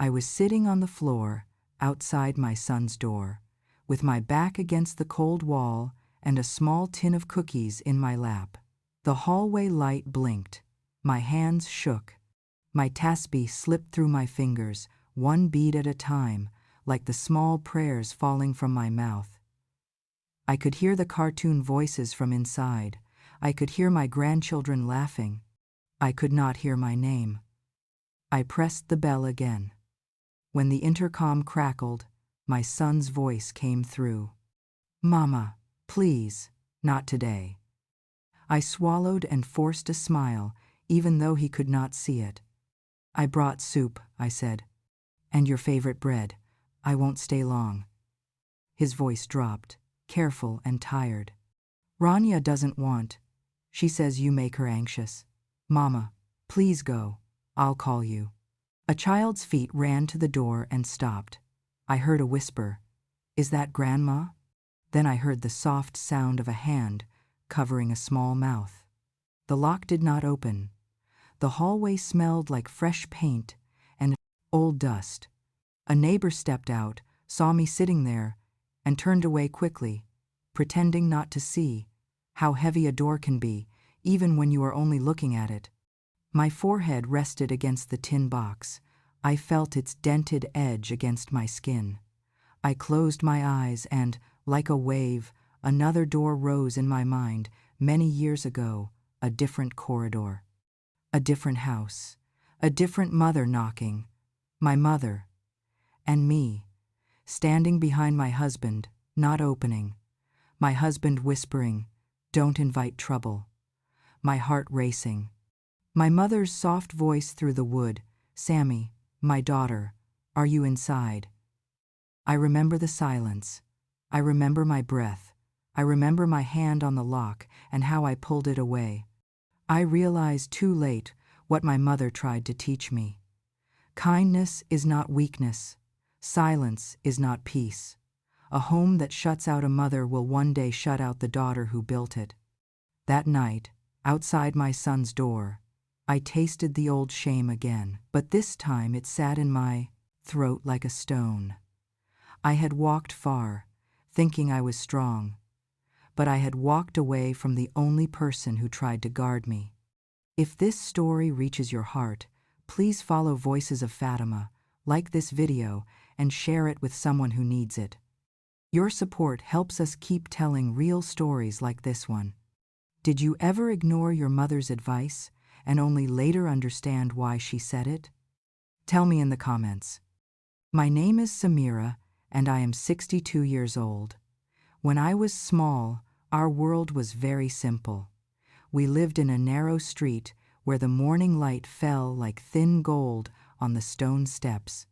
I was sitting on the floor, outside my son's door, with my back against the cold wall and a small tin of cookies in my lap. The hallway light blinked. My hands shook. My tasbih slipped through my fingers, one bead at a time, like the small prayers falling from my mouth. I could hear the cartoon voices from inside. I could hear my grandchildren laughing. I could not hear my name. I pressed the bell again. When the intercom crackled, my son's voice came through. "Mama, please, not today." I swallowed and forced a smile, even though he could not see it. "I brought soup," I said. "And your favorite bread. I won't stay long." His voice dropped, careful and tired. "Rania doesn't want. She says you make her anxious. Mama, please go. I'll call you." A child's feet ran to the door and stopped. I heard a whisper, "Is that Grandma?" Then I heard the soft sound of a hand covering a small mouth. The lock did not open. The hallway smelled like fresh paint and old dust. A neighbor stepped out, saw me sitting there, and turned away quickly, pretending not to see how heavy a door can be, even when you are only looking at it. My forehead rested against the tin box. I felt its dented edge against my skin. I closed my eyes and, like a wave, another door rose in my mind. Many years ago, a different corridor. A different house. A different mother knocking. My mother. And me, standing behind my husband, not opening. My husband whispering, "Don't invite trouble." My heart racing. My mother's soft voice through the wood, "Sammy, my daughter, are you inside?" I remember the silence. I remember my breath. I remember my hand on the lock and how I pulled it away. I realized too late what my mother tried to teach me. Kindness is not weakness. Silence is not peace. A home that shuts out a mother will one day shut out the daughter who built it. That night, outside my son's door, I tasted the old shame again, but this time it sat in my throat like a stone. I had walked far, thinking I was strong, but I had walked away from the only person who tried to guard me. If this story reaches your heart, please follow Voices of Fatima, like this video, and share it with someone who needs it. Your support helps us keep telling real stories like this one. Did you ever ignore your mother's advice and only later understand why she said it? Tell me in the comments. My name is Samira, and I am 62 years old. When I was small, our world was very simple. We lived in a narrow street where the morning light fell like thin gold on the stone steps.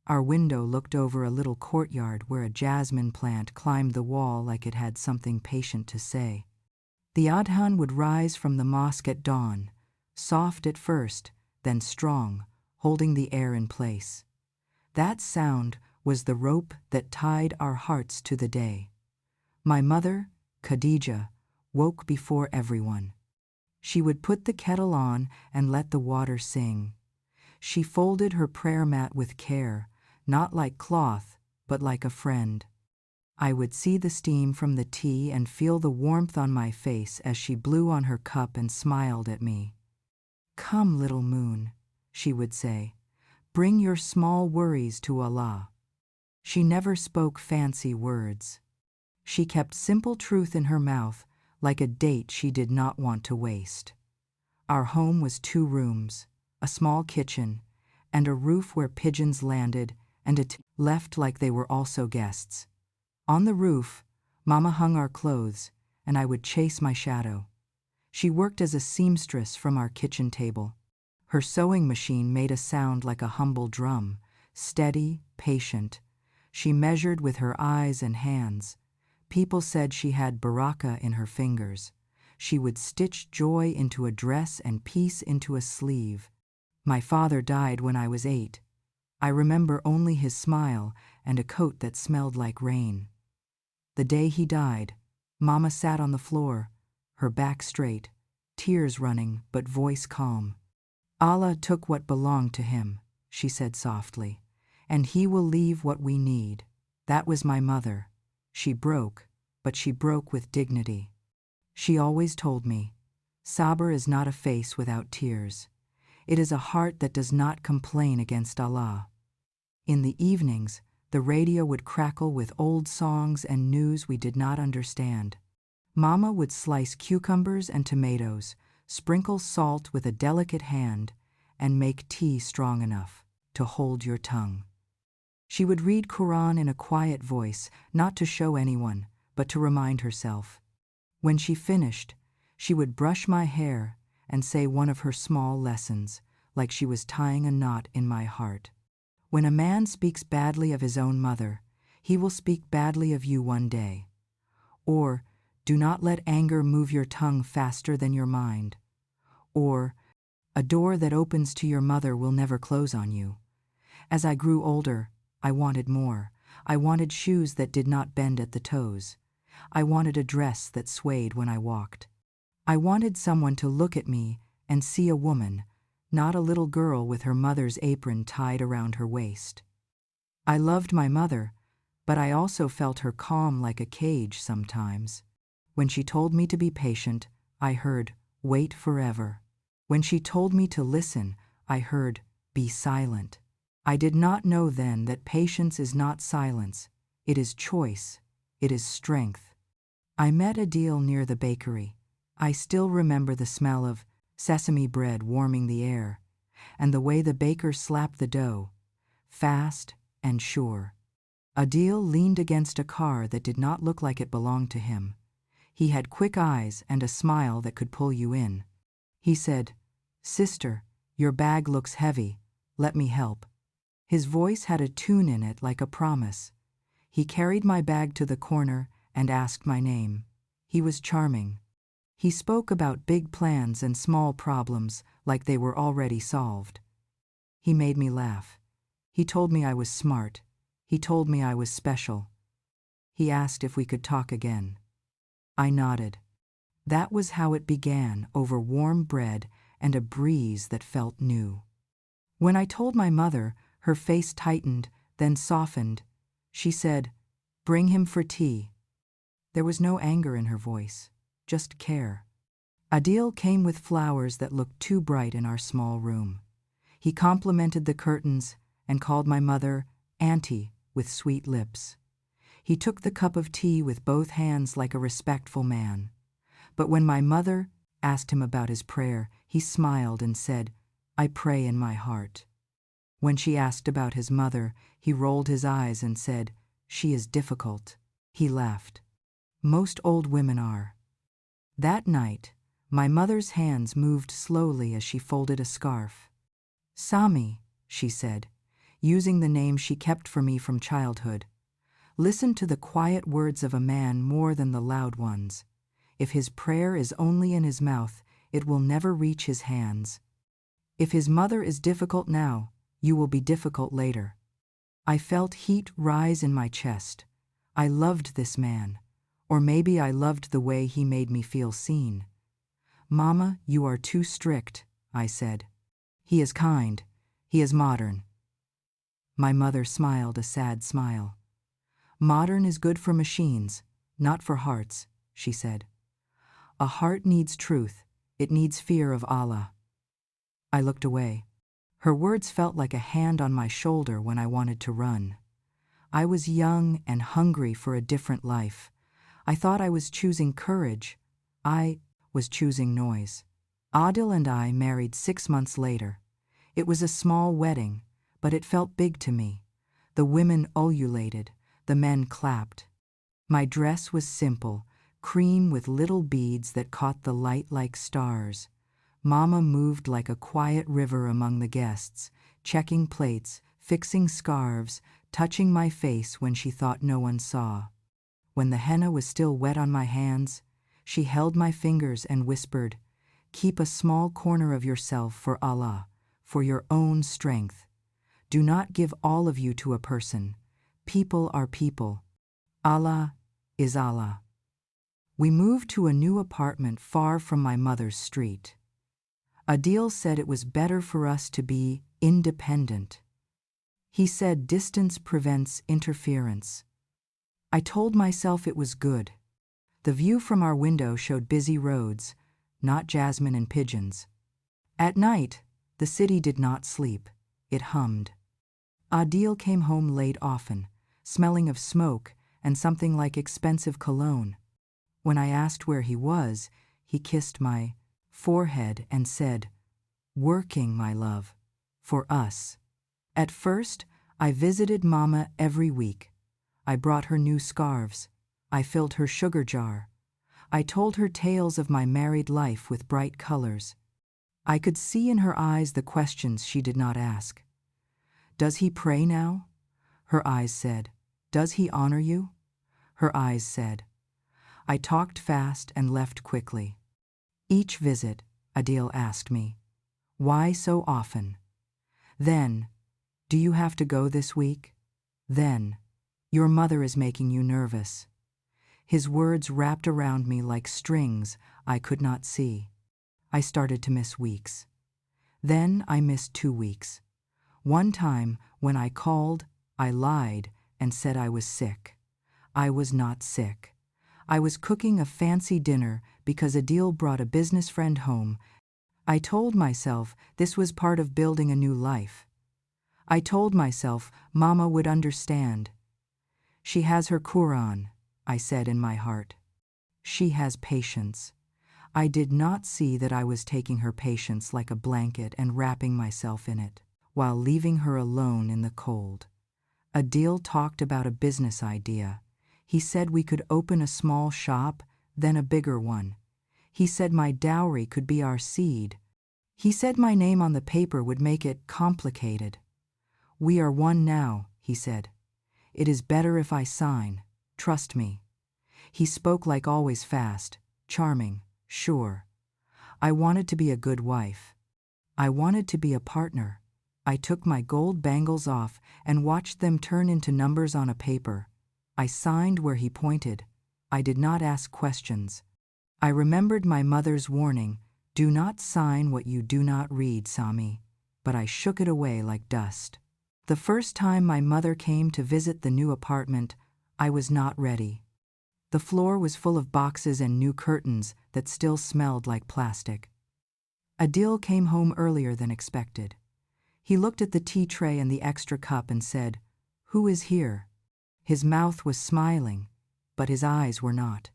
Our window looked over a little courtyard where a jasmine plant climbed the wall like it had something patient to say. The adhan would rise from the mosque at dawn, soft at first, then strong, holding the air in place. That sound was the rope that tied our hearts to the day. My mother, Khadija, woke before everyone. She would put the kettle on and let the water sing. She folded her prayer mat with care, not like cloth, but like a friend. I would see the steam from the tea and feel the warmth on my face as she blew on her cup and smiled at me. "Come, little moon," she would say, "bring your small worries to Allah." She never spoke fancy words. She kept simple truth in her mouth, like a date she did not want to waste. Our home was 2 rooms, a small kitchen, and a roof where pigeons landed, and left like they were also guests. On the roof, Mama hung our clothes, and I would chase my shadow. She worked as a seamstress from our kitchen table. Her sewing machine made a sound like a humble drum, steady, patient. She measured with her eyes and hands. People said she had baraka in her fingers. She would stitch joy into a dress and peace into a sleeve. My father died when I was 8. I remember only his smile and a coat that smelled like rain. The day he died, Mama sat on the floor, her back straight, tears running but voice calm. "Allah took what belonged to him," she said softly, and He will leave what we need. That was my mother. She broke, but she broke with dignity. She always told me, Sabr is not a face without tears. It is a heart that does not complain against Allah. In the evenings, the radio would crackle with old songs and news we did not understand. Mama would slice cucumbers and tomatoes, sprinkle salt with a delicate hand, and make tea strong enough to hold your tongue. She would read Quran in a quiet voice, not to show anyone, but to remind herself. When she finished, she would brush my hair and say one of her small lessons, like she was tying a knot in my heart. When a man speaks badly of his own mother, he will speak badly of you one day. Or, do not let anger move your tongue faster than your mind. Or, a door that opens to your mother will never close on you. As I grew older, I wanted more. I wanted shoes that did not bend at the toes. I wanted a dress that swayed when I walked. I wanted someone to look at me and see a woman, not a little girl with her mother's apron tied around her waist. I loved my mother, but I also felt her calm like a cage sometimes. When she told me to be patient, I heard, wait forever. When she told me to listen, I heard, be silent. I did not know then that patience is not silence. It is choice. It is strength. I met Adil near the bakery. I still remember the smell of sesame bread warming the air, and the way the baker slapped the dough, fast and sure. Adil leaned against a car that did not look like it belonged to him. He had quick eyes and a smile that could pull you in. He said, "Sister, your bag looks heavy. Let me help." His voice had a tune in it like a promise. He carried my bag to the corner and asked my name. He was charming. He spoke about big plans and small problems like they were already solved. He made me laugh. He told me I was smart. He told me I was special. He asked if we could talk again. I nodded. That was how it began, over warm bread and a breeze that felt new. When I told my mother, her face tightened, then softened. She said, "Bring him for tea." There was no anger in her voice, just care. Adil came with flowers that looked too bright in our small room. He complimented the curtains and called my mother Auntie with sweet lips. He took the cup of tea with both hands like a respectful man. But when my mother asked him about his prayer, he smiled and said, "I pray in my heart." When she asked about his mother, he rolled his eyes and said, "She is difficult." He laughed. Most old women are. That night, my mother's hands moved slowly as she folded a scarf. "Sami," she said, using the name she kept for me from childhood. "Listen to the quiet words of a man more than the loud ones. If his prayer is only in his mouth, it will never reach his hands. If his mother is difficult now, you will be difficult later." I felt heat rise in my chest. I loved this man. Or maybe I loved the way he made me feel seen. "Mama, you are too strict," I said. "He is kind. He is modern." My mother smiled a sad smile. "Modern is good for machines, not for hearts," she said. "A heart needs truth. It needs fear of Allah." I looked away. Her words felt like a hand on my shoulder when I wanted to run. I was young and hungry for a different life. I thought I was choosing courage. I was choosing noise. Adil and I married 6 months later. It was a small wedding, but it felt big to me. The women ululated, the men clapped. My dress was simple, cream with little beads that caught the light like stars. Mama moved like a quiet river among the guests, checking plates, fixing scarves, touching my face when she thought no one saw. When the henna was still wet on my hands, she held my fingers and whispered, "Keep a small corner of yourself for Allah, for your own strength. Do not give all of you to a person. People are people. Allah is Allah." We moved to a new apartment far from my mother's street. Adil said it was better for us to be independent. He said distance prevents interference. I told myself it was good. The view from our window showed busy roads, not jasmine and pigeons. At night, the city did not sleep. It hummed. Adil came home late often, smelling of smoke and something like expensive cologne. When I asked where he was, he kissed my forehead and said, "Working, my love, for us." At first, I visited Mama every week. I brought her new scarves. I filled her sugar jar. I told her tales of my married life with bright colors. I could see in her eyes the questions she did not ask. "Does he pray now?" Her eyes said. "Does he honor you?" Her eyes said. I talked fast and left quickly. Each visit, Adil asked me, "Why so often?" Then, "Do you have to go this week?" Then, "Your mother is making you nervous." His words wrapped around me like strings I could not see. I started to miss weeks. Then I missed 2 weeks. One time, when I called, I lied and said I was sick. I was not sick. I was cooking a fancy dinner because Adil brought a business friend home. I told myself this was part of building a new life. I told myself Mama would understand. "She has her Quran," I said in my heart. "She has patience." I did not see that I was taking her patience like a blanket and wrapping myself in it, while leaving her alone in the cold. Adil talked about a business idea. He said we could open a small shop, then a bigger one. He said my dowry could be our seed. He said my name on the paper would make it complicated. "We are one now," he said. "It is better if I sign. Trust me." He spoke like always fast, charming, sure. I wanted to be a good wife. I wanted to be a partner. I took my gold bangles off and watched them turn into numbers on a paper. I signed where he pointed. I did not ask questions. I remembered my mother's warning, "Do not sign what you do not read, Sami," but I shook it away like dust. The first time my mother came to visit the new apartment, I was not ready. The floor was full of boxes and new curtains that still smelled like plastic. Adil came home earlier than expected. He looked at the tea tray and the extra cup and said, "Who is here?" His mouth was smiling, but his eyes were not.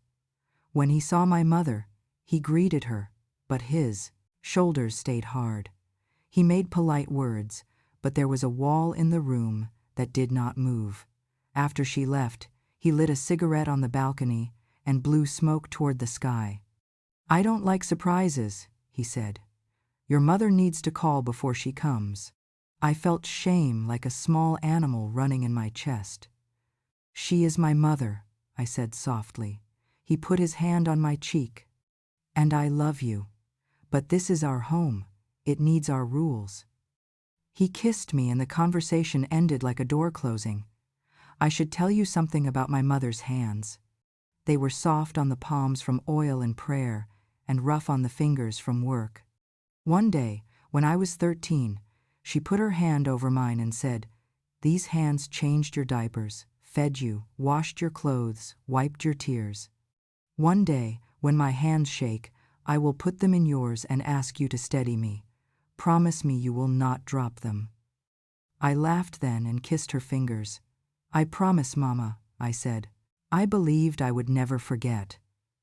When he saw my mother, he greeted her, but his shoulders stayed hard. He made polite words, but there was a wall in the room that did not move. After she left, he lit a cigarette on the balcony and blew smoke toward the sky. "I don't like surprises," he said. "Your mother needs to call before she comes." I felt shame like a small animal running in my chest. "She is my mother," I said softly. He put his hand on my cheek. "And I love you. But this is our home. It needs our rules." He kissed me and the conversation ended like a door closing. I should tell you something about my mother's hands. They were soft on the palms from oil and prayer, and rough on the fingers from work. One day, when I was 13, she put her hand over mine and said, "These hands changed your diapers, fed you, washed your clothes, wiped your tears. One day, when my hands shake, I will put them in yours and ask you to steady me. Promise me you will not drop them." I laughed then and kissed her fingers. "I promise, Mama," I said. I believed I would never forget.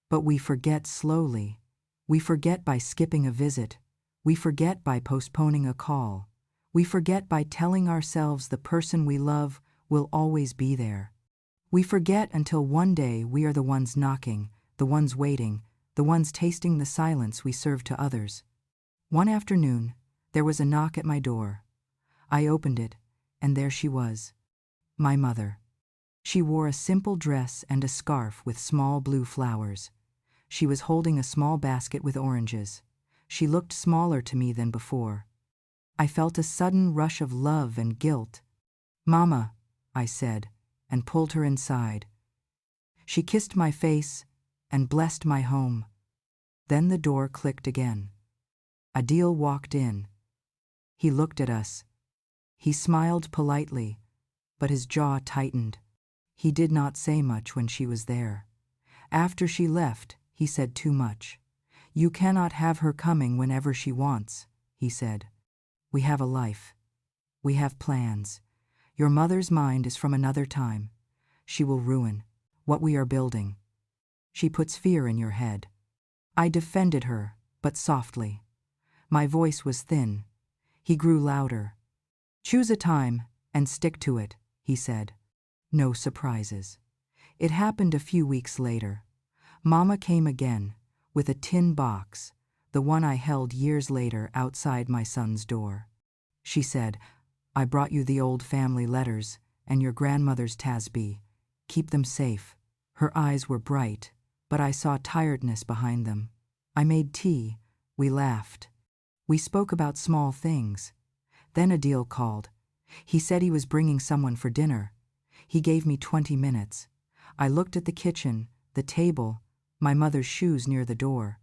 But we forget slowly. We forget by skipping a visit. We forget by postponing a call. We forget by telling ourselves the person we love will always be there. We forget until one day we are the ones knocking, the ones waiting, the ones tasting the silence we serve to others. One afternoon, there was a knock at my door. I opened it, and there she was, my mother. She wore a simple dress and a scarf with small blue flowers. She was holding a small basket with oranges. She looked smaller to me than before. I felt a sudden rush of love and guilt. "Mama," I said, and pulled her inside. She kissed my face and blessed my home. Then the door clicked again. Adil walked in. He looked at us. He smiled politely, but his jaw tightened. He did not say much when she was there. After she left, he said too much. You cannot have her coming whenever she wants, he said. We have a life. We have plans. Your mother's mind is from another time. She will ruin what we are building. She puts fear in your head. I defended her, but softly. My voice was thin. He grew louder. Choose a time and stick to it, he said. No surprises. It happened a few weeks later. Mama came again, with a tin box, the one I held years later outside my son's door. She said, I brought you the old family letters and your grandmother's tasbih. Keep them safe. Her eyes were bright, but I saw tiredness behind them. I made tea. We laughed. We spoke about small things. Then Adil called. He said he was bringing someone for dinner. He gave me 20 minutes. I looked at the kitchen, the table, my mother's shoes near the door.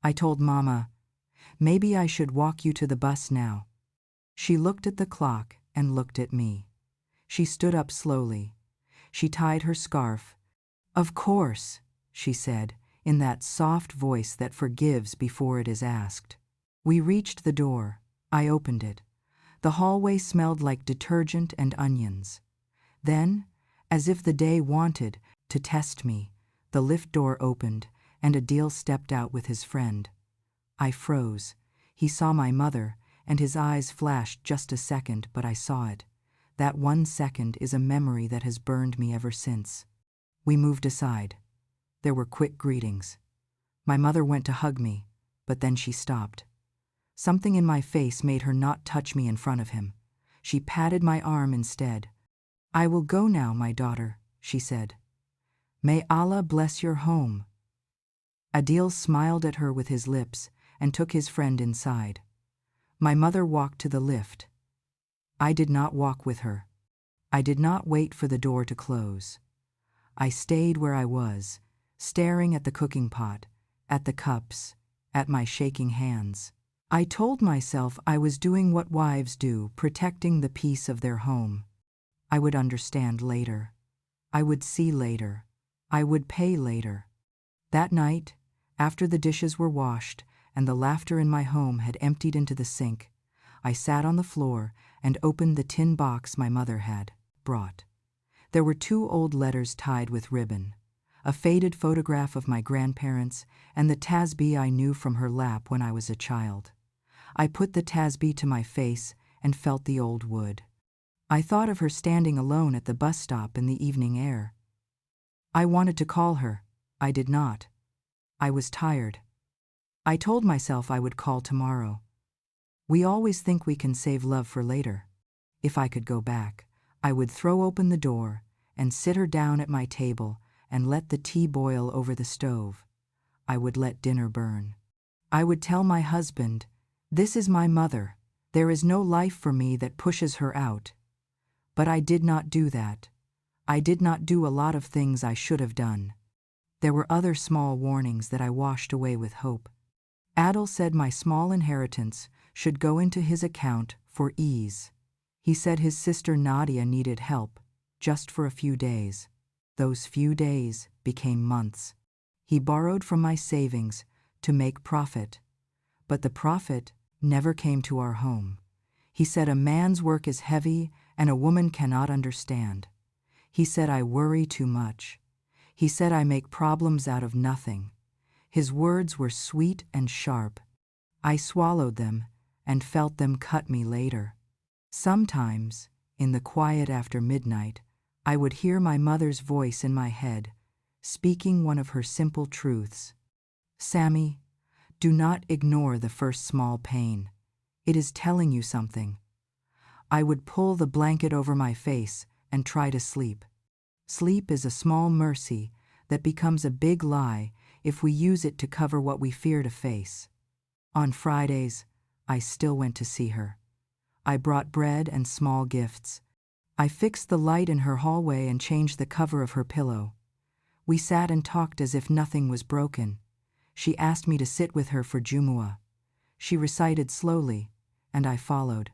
I told Mama, maybe I should walk you to the bus now. She looked at the clock and looked at me. She stood up slowly. She tied her scarf. Of course, she said, in that soft voice that forgives before it is asked. We reached the door. I opened it. The hallway smelled like detergent and onions. Then, as if the day wanted to test me, the lift door opened and Adil stepped out with his friend. I froze. He saw my mother, and his eyes flashed just a second, but I saw it. That 1 second is a memory that has burned me ever since. We moved aside. There were quick greetings. My mother went to hug me, but then she stopped. Something in my face made her not touch me in front of him. She patted my arm instead. I will go now, my daughter, she said. May Allah bless your home. Adil smiled at her with his lips and took his friend inside. My mother walked to the lift. I did not walk with her. I did not wait for the door to close. I stayed where I was, staring at the cooking pot, at the cups, at my shaking hands. I told myself I was doing what wives do, protecting the peace of their home. I would understand later. I would see later. I would pay later. That night, after the dishes were washed and the laughter in my home had emptied into the sink, I sat on the floor and opened the tin box my mother had brought. There were 2 old letters tied with ribbon, a faded photograph of my grandparents, and the tasbih I knew from her lap when I was a child. I put the tasbih to my face and felt the old wood. I thought of her standing alone at the bus stop in the evening air. I wanted to call her. I did not. I was tired. I told myself I would call tomorrow. We always think we can save love for later. If I could go back, I would throw open the door and sit her down at my table and let the tea boil over the stove. I would let dinner burn. I would tell my husband, this is my mother. There is no life for me that pushes her out. But I did not do that. I did not do a lot of things I should have done. There were other small warnings that I washed away with hope. Adil said my small inheritance should go into his account for ease. He said his sister Nadia needed help, just for a few days. Those few days became months. He borrowed from my savings to make profit. But the profit never came to our home. He said a man's work is heavy and a woman cannot understand. He said I worry too much. He said I make problems out of nothing. His words were sweet and sharp. I swallowed them and felt them cut me later. Sometimes, in the quiet after midnight, I would hear my mother's voice in my head, speaking one of her simple truths. Sammy, do not ignore the first small pain. It is telling you something. I would pull the blanket over my face and try to sleep. Sleep is a small mercy that becomes a big lie if we use it to cover what we fear to face. On Fridays, I still went to see her. I brought bread and small gifts. I fixed the light in her hallway and changed the cover of her pillow. We sat and talked as if nothing was broken. She asked me to sit with her for Jumu'ah. She recited slowly, and I followed.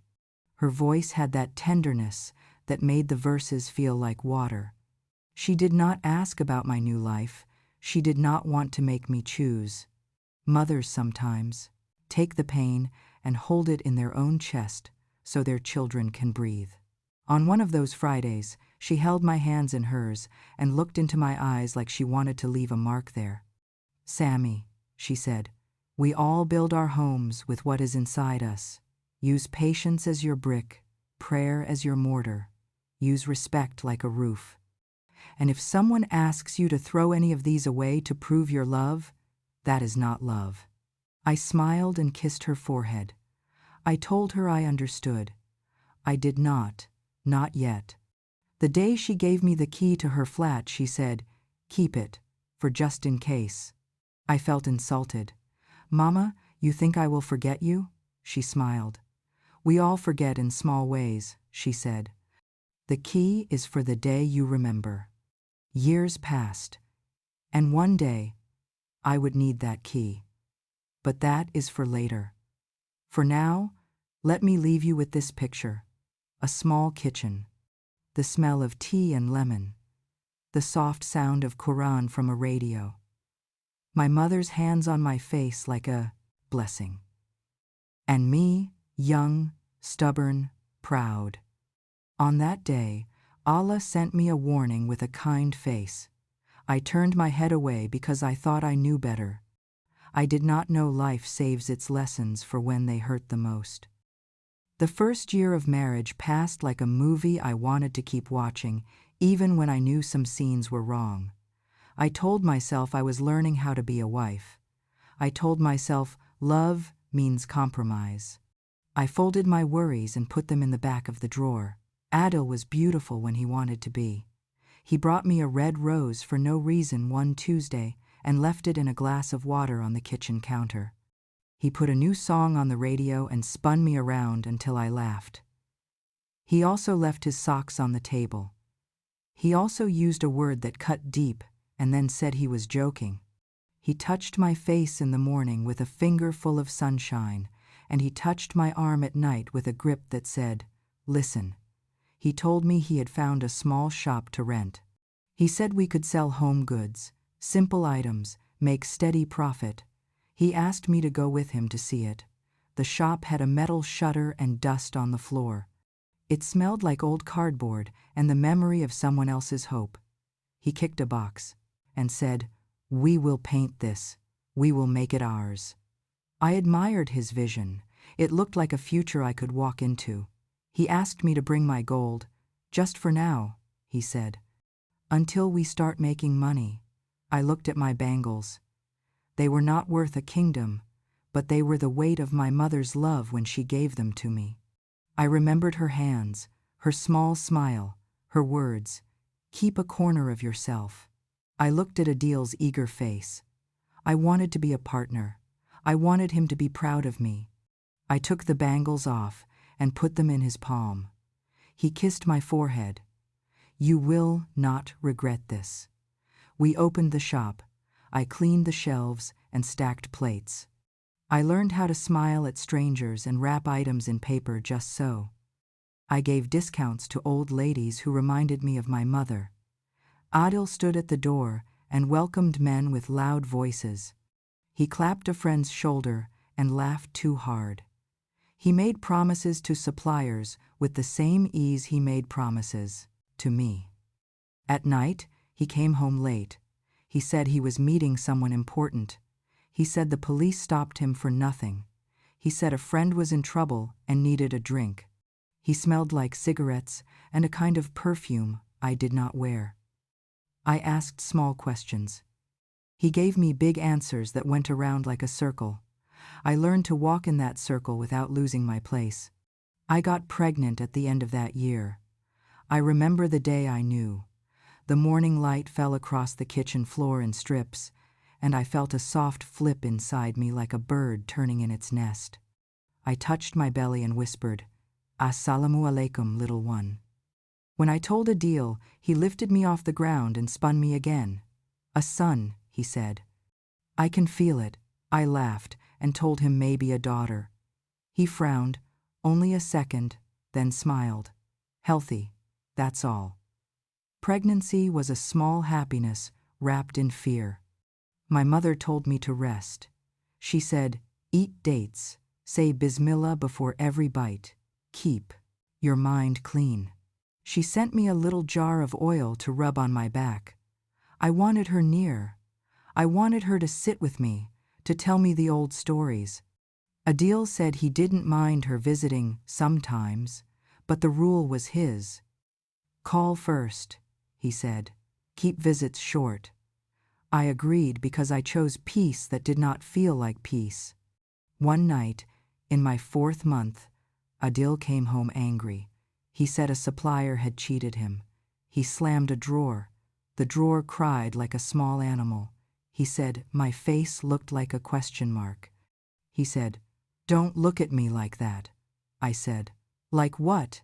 Her voice had that tenderness that made the verses feel like water. She did not ask about my new life. She did not want to make me choose. Mothers sometimes take the pain and hold it in their own chest so their children can breathe. On one of those Fridays, she held my hands in hers and looked into my eyes like she wanted to leave a mark there. "Sammy," she said, "we all build our homes with what is inside us. Use patience as your brick, prayer as your mortar. Use respect like a roof. And if someone asks you to throw any of these away to prove your love, that is not love." I smiled and kissed her forehead. I told her I understood. I did not yet. The day she gave me the key to her flat, she said, "Keep it, for just in case." I felt insulted. "Mama, you think I will forget you?" She smiled. "We all forget in small ways," she said. "The key is for the day you remember." Years passed, and one day I would need that key. But that is for later. For now, let me leave you with this picture. A small kitchen, the smell of tea and lemon, the soft sound of Quran from a radio, my mother's hands on my face like a blessing. And me, young, stubborn, proud. On that day, Allah sent me a warning with a kind face. I turned my head away because I thought I knew better. I did not know life saves its lessons for when they hurt the most. The first year of marriage passed like a movie I wanted to keep watching, even when I knew some scenes were wrong. I told myself I was learning how to be a wife. I told myself love means compromise. I folded my worries and put them in the back of the drawer. Adil was beautiful when he wanted to be. He brought me a red rose for no reason one Tuesday and left it in a glass of water on the kitchen counter. He put a new song on the radio and spun me around until I laughed. He also left his socks on the table. He also used a word that cut deep and then said he was joking. He touched my face in the morning with a finger full of sunshine, and he touched my arm at night with a grip that said, "Listen." He told me he had found a small shop to rent. He said we could sell home goods, simple items, make steady profit. He asked me to go with him to see it. The shop had a metal shutter and dust on the floor. It smelled like old cardboard and the memory of someone else's hope. He kicked a box and said, "We will paint this. We will make it ours." I admired his vision. It looked like a future I could walk into. He asked me to bring my gold. "Just for now," he said. "Until we start making money." I looked at my bangles. They were not worth a kingdom, but they were the weight of my mother's love when she gave them to me. I remembered her hands, her small smile, her words, "Keep a corner of yourself." I looked at Adil's eager face. I wanted to be a partner. I wanted him to be proud of me. I took the bangles off and put them in his palm. He kissed my forehead. "You will not regret this." We opened the shop. I cleaned the shelves and stacked plates. I learned how to smile at strangers and wrap items in paper just so. I gave discounts to old ladies who reminded me of my mother. Adil stood at the door and welcomed men with loud voices. He clapped a friend's shoulder and laughed too hard. He made promises to suppliers with the same ease he made promises to me. At night, he came home late. He said he was meeting someone important. He said the police stopped him for nothing. He said a friend was in trouble and needed a drink. He smelled like cigarettes and a kind of perfume I did not wear. I asked small questions. He gave me big answers that went around like a circle. I learned to walk in that circle without losing my place. I got pregnant at the end of that year. I remember the day I knew. The morning light fell across the kitchen floor in strips, and I felt a soft flip inside me like a bird turning in its nest. I touched my belly and whispered, "Assalamu alaikum, little one." When I told Adil, he lifted me off the ground and spun me again. "A son," he said. "I can feel it." I laughed and told him maybe a daughter. He frowned, only a second, then smiled. Healthy, that's all. Pregnancy was a small happiness wrapped in fear. My mother told me to rest. She said, eat dates, say Bismillah before every bite, keep your mind clean. She sent me a little jar of oil to rub on my back. I wanted her near. I wanted her to sit with me, to tell me the old stories. Adil said he didn't mind her visiting sometimes, but the rule was his. Call first, he said. Keep visits short. I agreed because I chose peace that did not feel like peace. One night, in my 4th month, Adil came home angry. He said a supplier had cheated him. He slammed a drawer. The drawer cried like a small animal. He said my face looked like a question mark. He said, "Don't look at me like that." I said, "Like what?"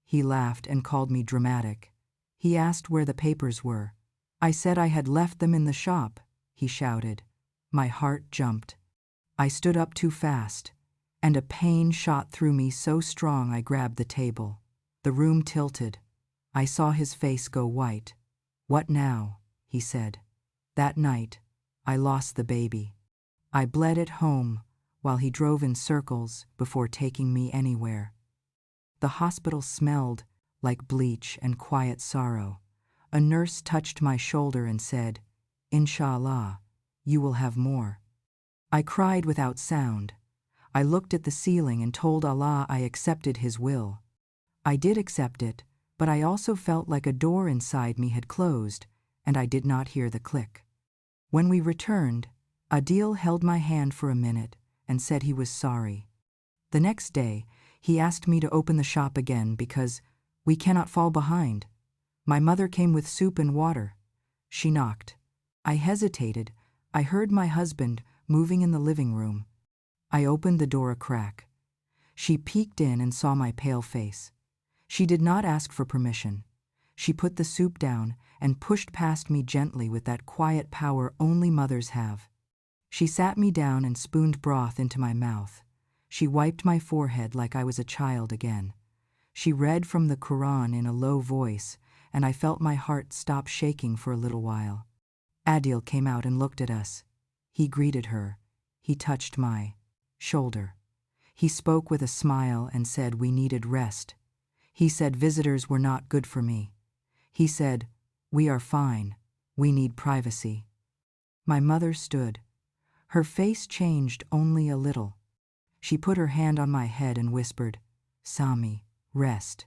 He laughed and called me dramatic. He asked where the papers were. I said I had left them in the shop. He shouted. My heart jumped. I stood up too fast, and a pain shot through me so strong I grabbed the table. The room tilted. I saw his face go white. "What now?" he said. That night, I lost the baby. I bled at home while he drove in circles before taking me anywhere. The hospital smelled like bleach and quiet sorrow. A nurse touched my shoulder and said, "Insha'Allah, you will have more." I cried without sound. I looked at the ceiling and told Allah I accepted His will. I did accept it, but I also felt like a door inside me had closed, and I did not hear the click. When we returned, Adil held my hand for a minute and said he was sorry. The next day, he asked me to open the shop again because we cannot fall behind. My mother came with soup and water. She knocked. I hesitated. I heard my husband moving in the living room. I opened the door a crack. She peeked in and saw my pale face. She did not ask for permission. She put the soup down and pushed past me gently with that quiet power only mothers have. She sat me down and spooned broth into my mouth. She wiped my forehead like I was a child again. She read from the Quran in a low voice, and I felt my heart stop shaking for a little while. Adil came out and looked at us. He greeted her. He touched my shoulder. He spoke with a smile and said we needed rest. He said visitors were not good for me. He said, "We are fine. We need privacy." My mother stood. Her face changed only a little. She put her hand on my head and whispered, "Sami, rest.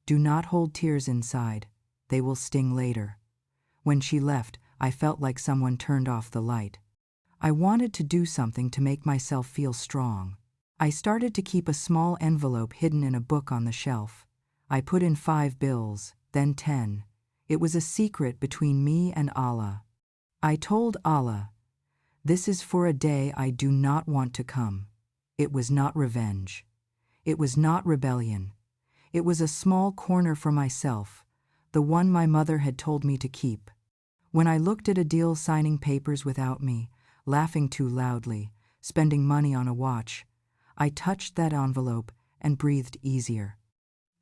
Do not hold tears inside. They will sting later." When she left, I felt like someone turned off the light. I wanted to do something to make myself feel strong. I started to keep a small envelope hidden in a book on the shelf. I put in 5 bills, then 10. It was a secret between me and Allah. I told Allah, "This is for a day I do not want to come." It was not revenge. It was not rebellion. It was a small corner for myself, the one my mother had told me to keep. When I looked at Adil signing papers without me, laughing too loudly, spending money on a watch, I touched that envelope and breathed easier.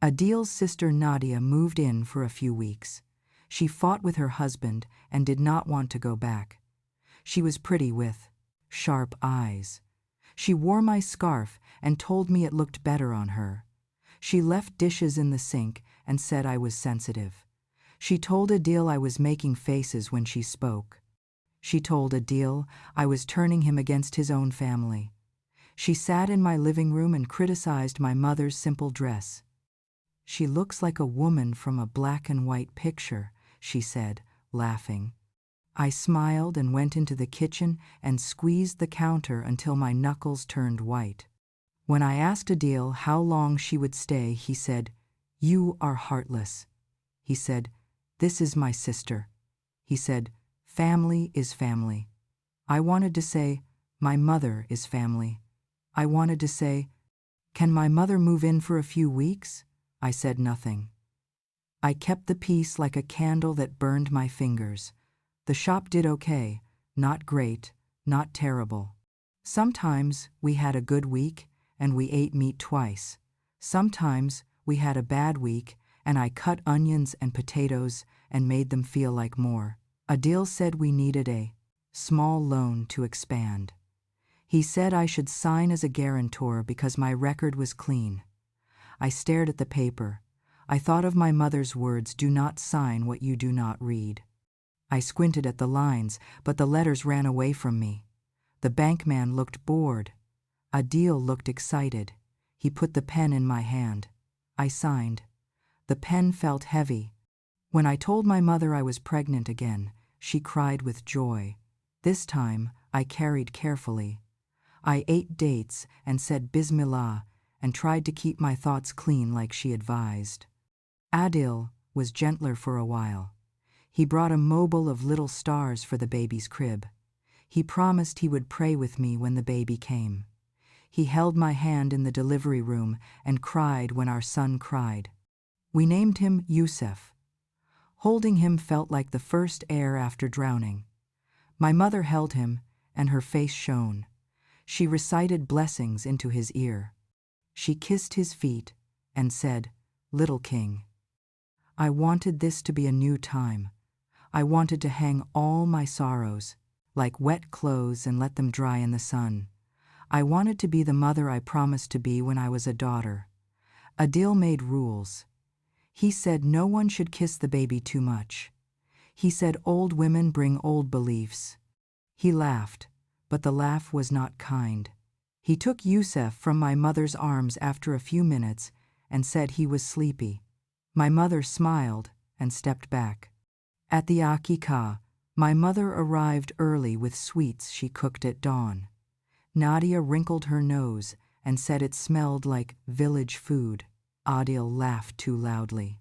Adil's sister Nadia moved in for a few weeks. She fought with her husband and did not want to go back. She was pretty with sharp eyes. She wore my scarf and told me it looked better on her. She left dishes in the sink and said I was sensitive. She told Adil I was making faces when she spoke. She told Adil I was turning him against his own family. She sat in my living room and criticized my mother's simple dress. "She looks like a woman from a black and white picture," she said, laughing. I smiled and went into the kitchen and squeezed the counter until my knuckles turned white. When I asked Adil how long she would stay, he said, "You are heartless." He said, "This is my sister." He said, "Family is family." I wanted to say, "My mother is family." I wanted to say, "Can my mother move in for a few weeks?" I said nothing. I kept the peace like a candle that burned my fingers. The shop did okay, not great, not terrible. Sometimes we had a good week and we ate meat twice. Sometimes We had a bad week, and I cut onions and potatoes and made them feel like more. Adil said we needed a small loan to expand. He said I should sign as a guarantor because my record was clean. I stared at the paper. I thought of my mother's words, "Do not sign what you do not read." I squinted at the lines, but the letters ran away from me. The bankman looked bored. Adil looked excited. He put the pen in my hand. I signed. The pen felt heavy. When I told my mother I was pregnant again, she cried with joy. This time, I carried carefully. I ate dates and said Bismillah and tried to keep my thoughts clean like she advised. Adil was gentler for a while. He brought a mobile of little stars for the baby's crib. He promised he would pray with me when the baby came. He held my hand in the delivery room and cried when our son cried. We named him Yusuf. Holding him felt like the first air after drowning. My mother held him, and her face shone. She recited blessings into his ear. She kissed his feet and said, "Little king." I wanted this to be a new time. I wanted to hang all my sorrows, like wet clothes, and let them dry in the sun. I wanted to be the mother I promised to be when I was a daughter. Adil made rules. He said no one should kiss the baby too much. He said old women bring old beliefs. He laughed, but the laugh was not kind. He took Yusuf from my mother's arms after a few minutes and said he was sleepy. My mother smiled and stepped back. At the Aqiqah, my mother arrived early with sweets she cooked at dawn. Nadia wrinkled her nose and said it smelled like village food. Adil laughed too loudly.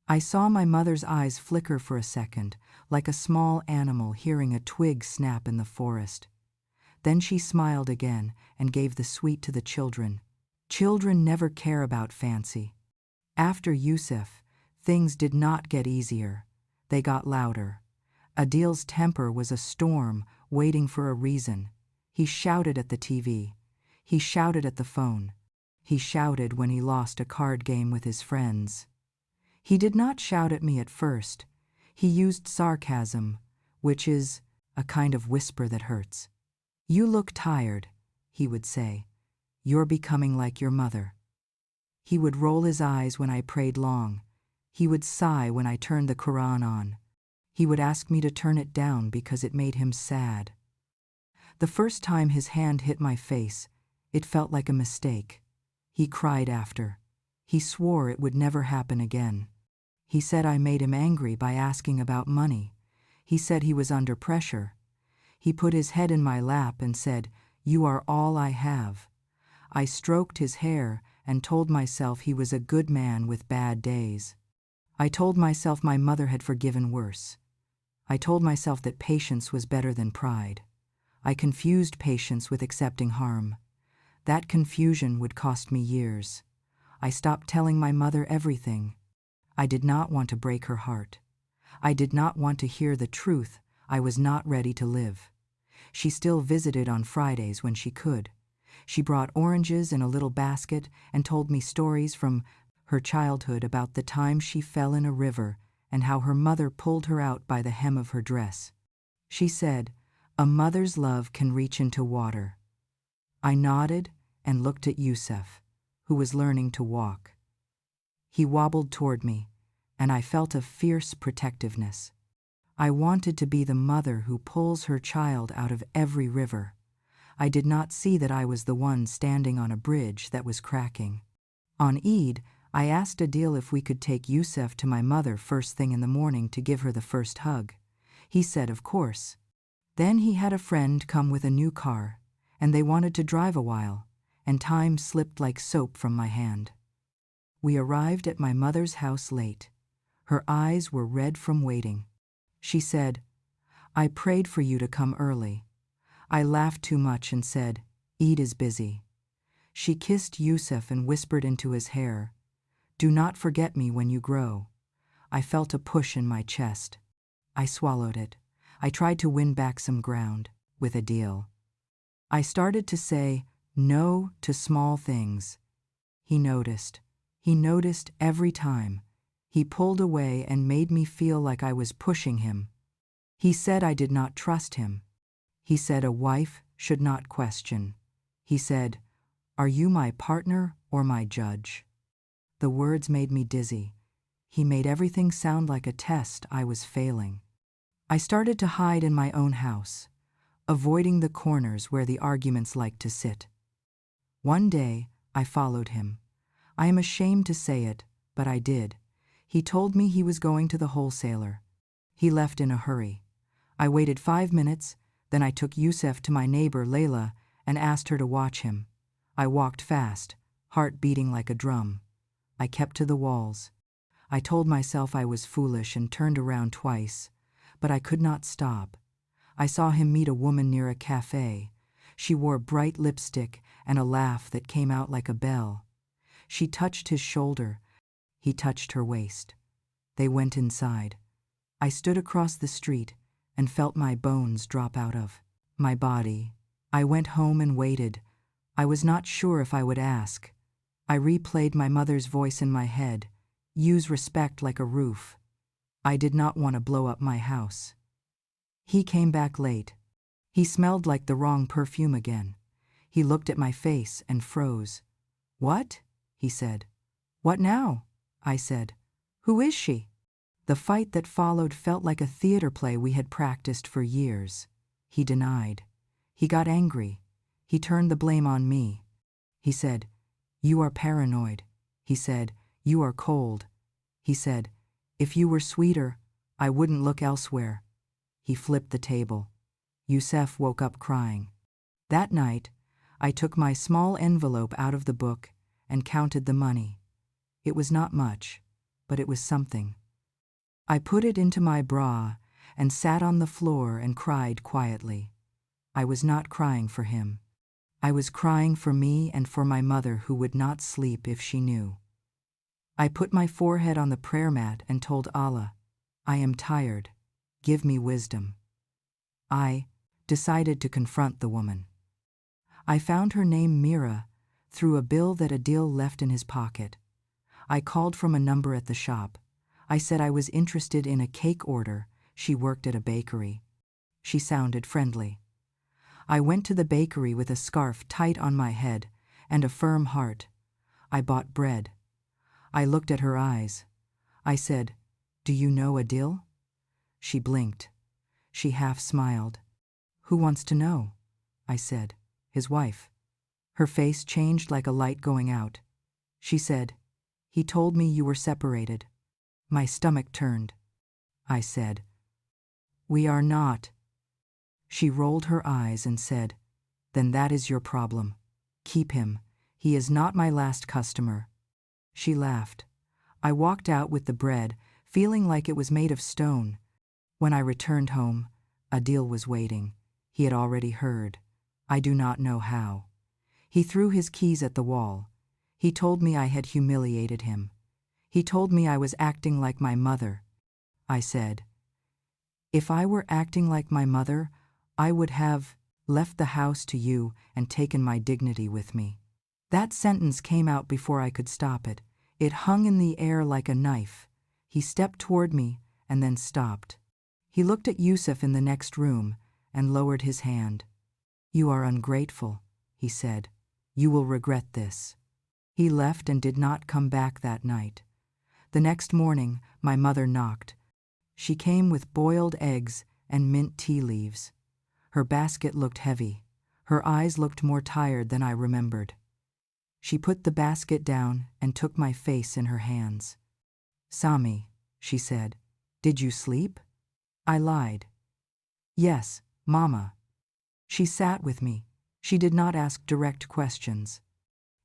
I saw my mother's eyes flicker for a second, like a small animal hearing a twig snap in the forest. Then she smiled again and gave the sweet to the children. Children never care about fancy. After Yusuf, things did not get easier. They got louder. Adil's temper was a storm waiting for a reason. He shouted at the TV. He shouted at the phone. He shouted when he lost a card game with his friends. He did not shout at me at first. He used sarcasm, which is a kind of whisper that hurts. "You look tired," he would say. "You're becoming like your mother." He would roll his eyes when I prayed long. He would sigh when I turned the Quran on. He would ask me to turn it down because it made him sad. The first time his hand hit my face, it felt like a mistake. He cried after. He swore it would never happen again. He said I made him angry by asking about money. He said he was under pressure. He put his head in my lap and said, "You are all I have." I stroked his hair and told myself he was a good man with bad days. I told myself my mother had forgiven worse. I told myself that patience was better than pride. I confused patience with accepting harm. That confusion would cost me years. I stopped telling my mother everything. I did not want to break her heart. I did not want to hear the truth. I was not ready to live. She still visited on Fridays when she could. She brought oranges in a little basket and told me stories from her childhood about the time she fell in a river and how her mother pulled her out by the hem of her dress. She said, "A mother's love can reach into water." I nodded and looked at Yusuf, who was learning to walk. He wobbled toward me, and I felt a fierce protectiveness. I wanted to be the mother who pulls her child out of every river. I did not see that I was the one standing on a bridge that was cracking. On Eid, I asked Adil if we could take Yusuf to my mother first thing in the morning to give her the first hug. He said of course. Then he had a friend come with a new car, and they wanted to drive a while, and time slipped like soap from my hand. We arrived at my mother's house late. Her eyes were red from waiting. She said, "I prayed for you to come early." I laughed too much and said, "Eid is busy." She kissed Yusuf and whispered into his hair, "Do not forget me when you grow." I felt a push in my chest. I swallowed it. I tried to win back some ground with Adil. I started to say no to small things. He noticed. He noticed every time. He pulled away and made me feel like I was pushing him. He said I did not trust him. He said a wife should not question. He said, "Are you my partner or my judge?" The words made me dizzy. He made everything sound like a test I was failing. I started to hide in my own house, avoiding the corners where the arguments liked to sit. One day, I followed him. I am ashamed to say it, but I did. He told me he was going to the wholesaler. He left in a hurry. I waited 5 minutes, then I took Yusuf to my neighbor Layla and asked her to watch him. I walked fast, heart beating like a drum. I kept to the walls. I told myself I was foolish and turned around twice, but I could not stop. I saw him meet a woman near a cafe. She wore bright lipstick and a laugh that came out like a bell. She touched his shoulder. He touched her waist. They went inside. I stood across the street and felt my bones drop out of my body. I went home and waited. I was not sure if I would ask. I replayed my mother's voice in my head. Use respect like a roof. I did not want to blow up my house. He came back late. He smelled like the wrong perfume again. He looked at my face and froze. "What?" he said. "What now?" I said. "Who is she?" The fight that followed felt like a theater play we had practiced for years. He denied. He got angry. He turned the blame on me. He said, "You are paranoid." He said, "You are cold." He said, "If you were sweeter, I wouldn't look elsewhere." He flipped the table. Yusuf woke up crying. That night, I took my small envelope out of the book and counted the money. It was not much, but it was something. I put it into my bra and sat on the floor and cried quietly. I was not crying for him. I was crying for me and for my mother who would not sleep if she knew. I put my forehead on the prayer mat and told Allah, "I am tired. Give me wisdom." I decided to confront the woman. I found her name Mira through a bill that Adil left in his pocket. I called from a number at the shop. I said I was interested in a cake order. She worked at a bakery. She sounded friendly. I went to the bakery with a scarf tight on my head and a firm heart. I bought bread. I looked at her eyes. I said, "Do you know Adil?" She blinked. She half smiled. "Who wants to know?" I said. "His wife." Her face changed like a light going out. She said, "He told me you were separated." My stomach turned. I said, "We are not." She rolled her eyes and said, "Then that is your problem. Keep him. He is not my last customer." She laughed. I walked out with the bread, feeling like it was made of stone. When I returned home, Adil was waiting. He had already heard. I do not know how. He threw his keys at the wall. He told me I had humiliated him. He told me I was acting like my mother. I said, "If I were acting like my mother, I would have left the house to you and taken my dignity with me." That sentence came out before I could stop it. It hung in the air like a knife. He stepped toward me and then stopped. He looked at Yusuf in the next room and lowered his hand. "You are ungrateful," he said. "You will regret this." He left and did not come back that night. The next morning, my mother knocked. She came with boiled eggs and mint tea leaves. Her basket looked heavy. Her eyes looked more tired than I remembered. She put the basket down and took my face in her hands. "Sami," she said, "did you sleep?" I lied. "Yes, Mama." She sat with me. She did not ask direct questions.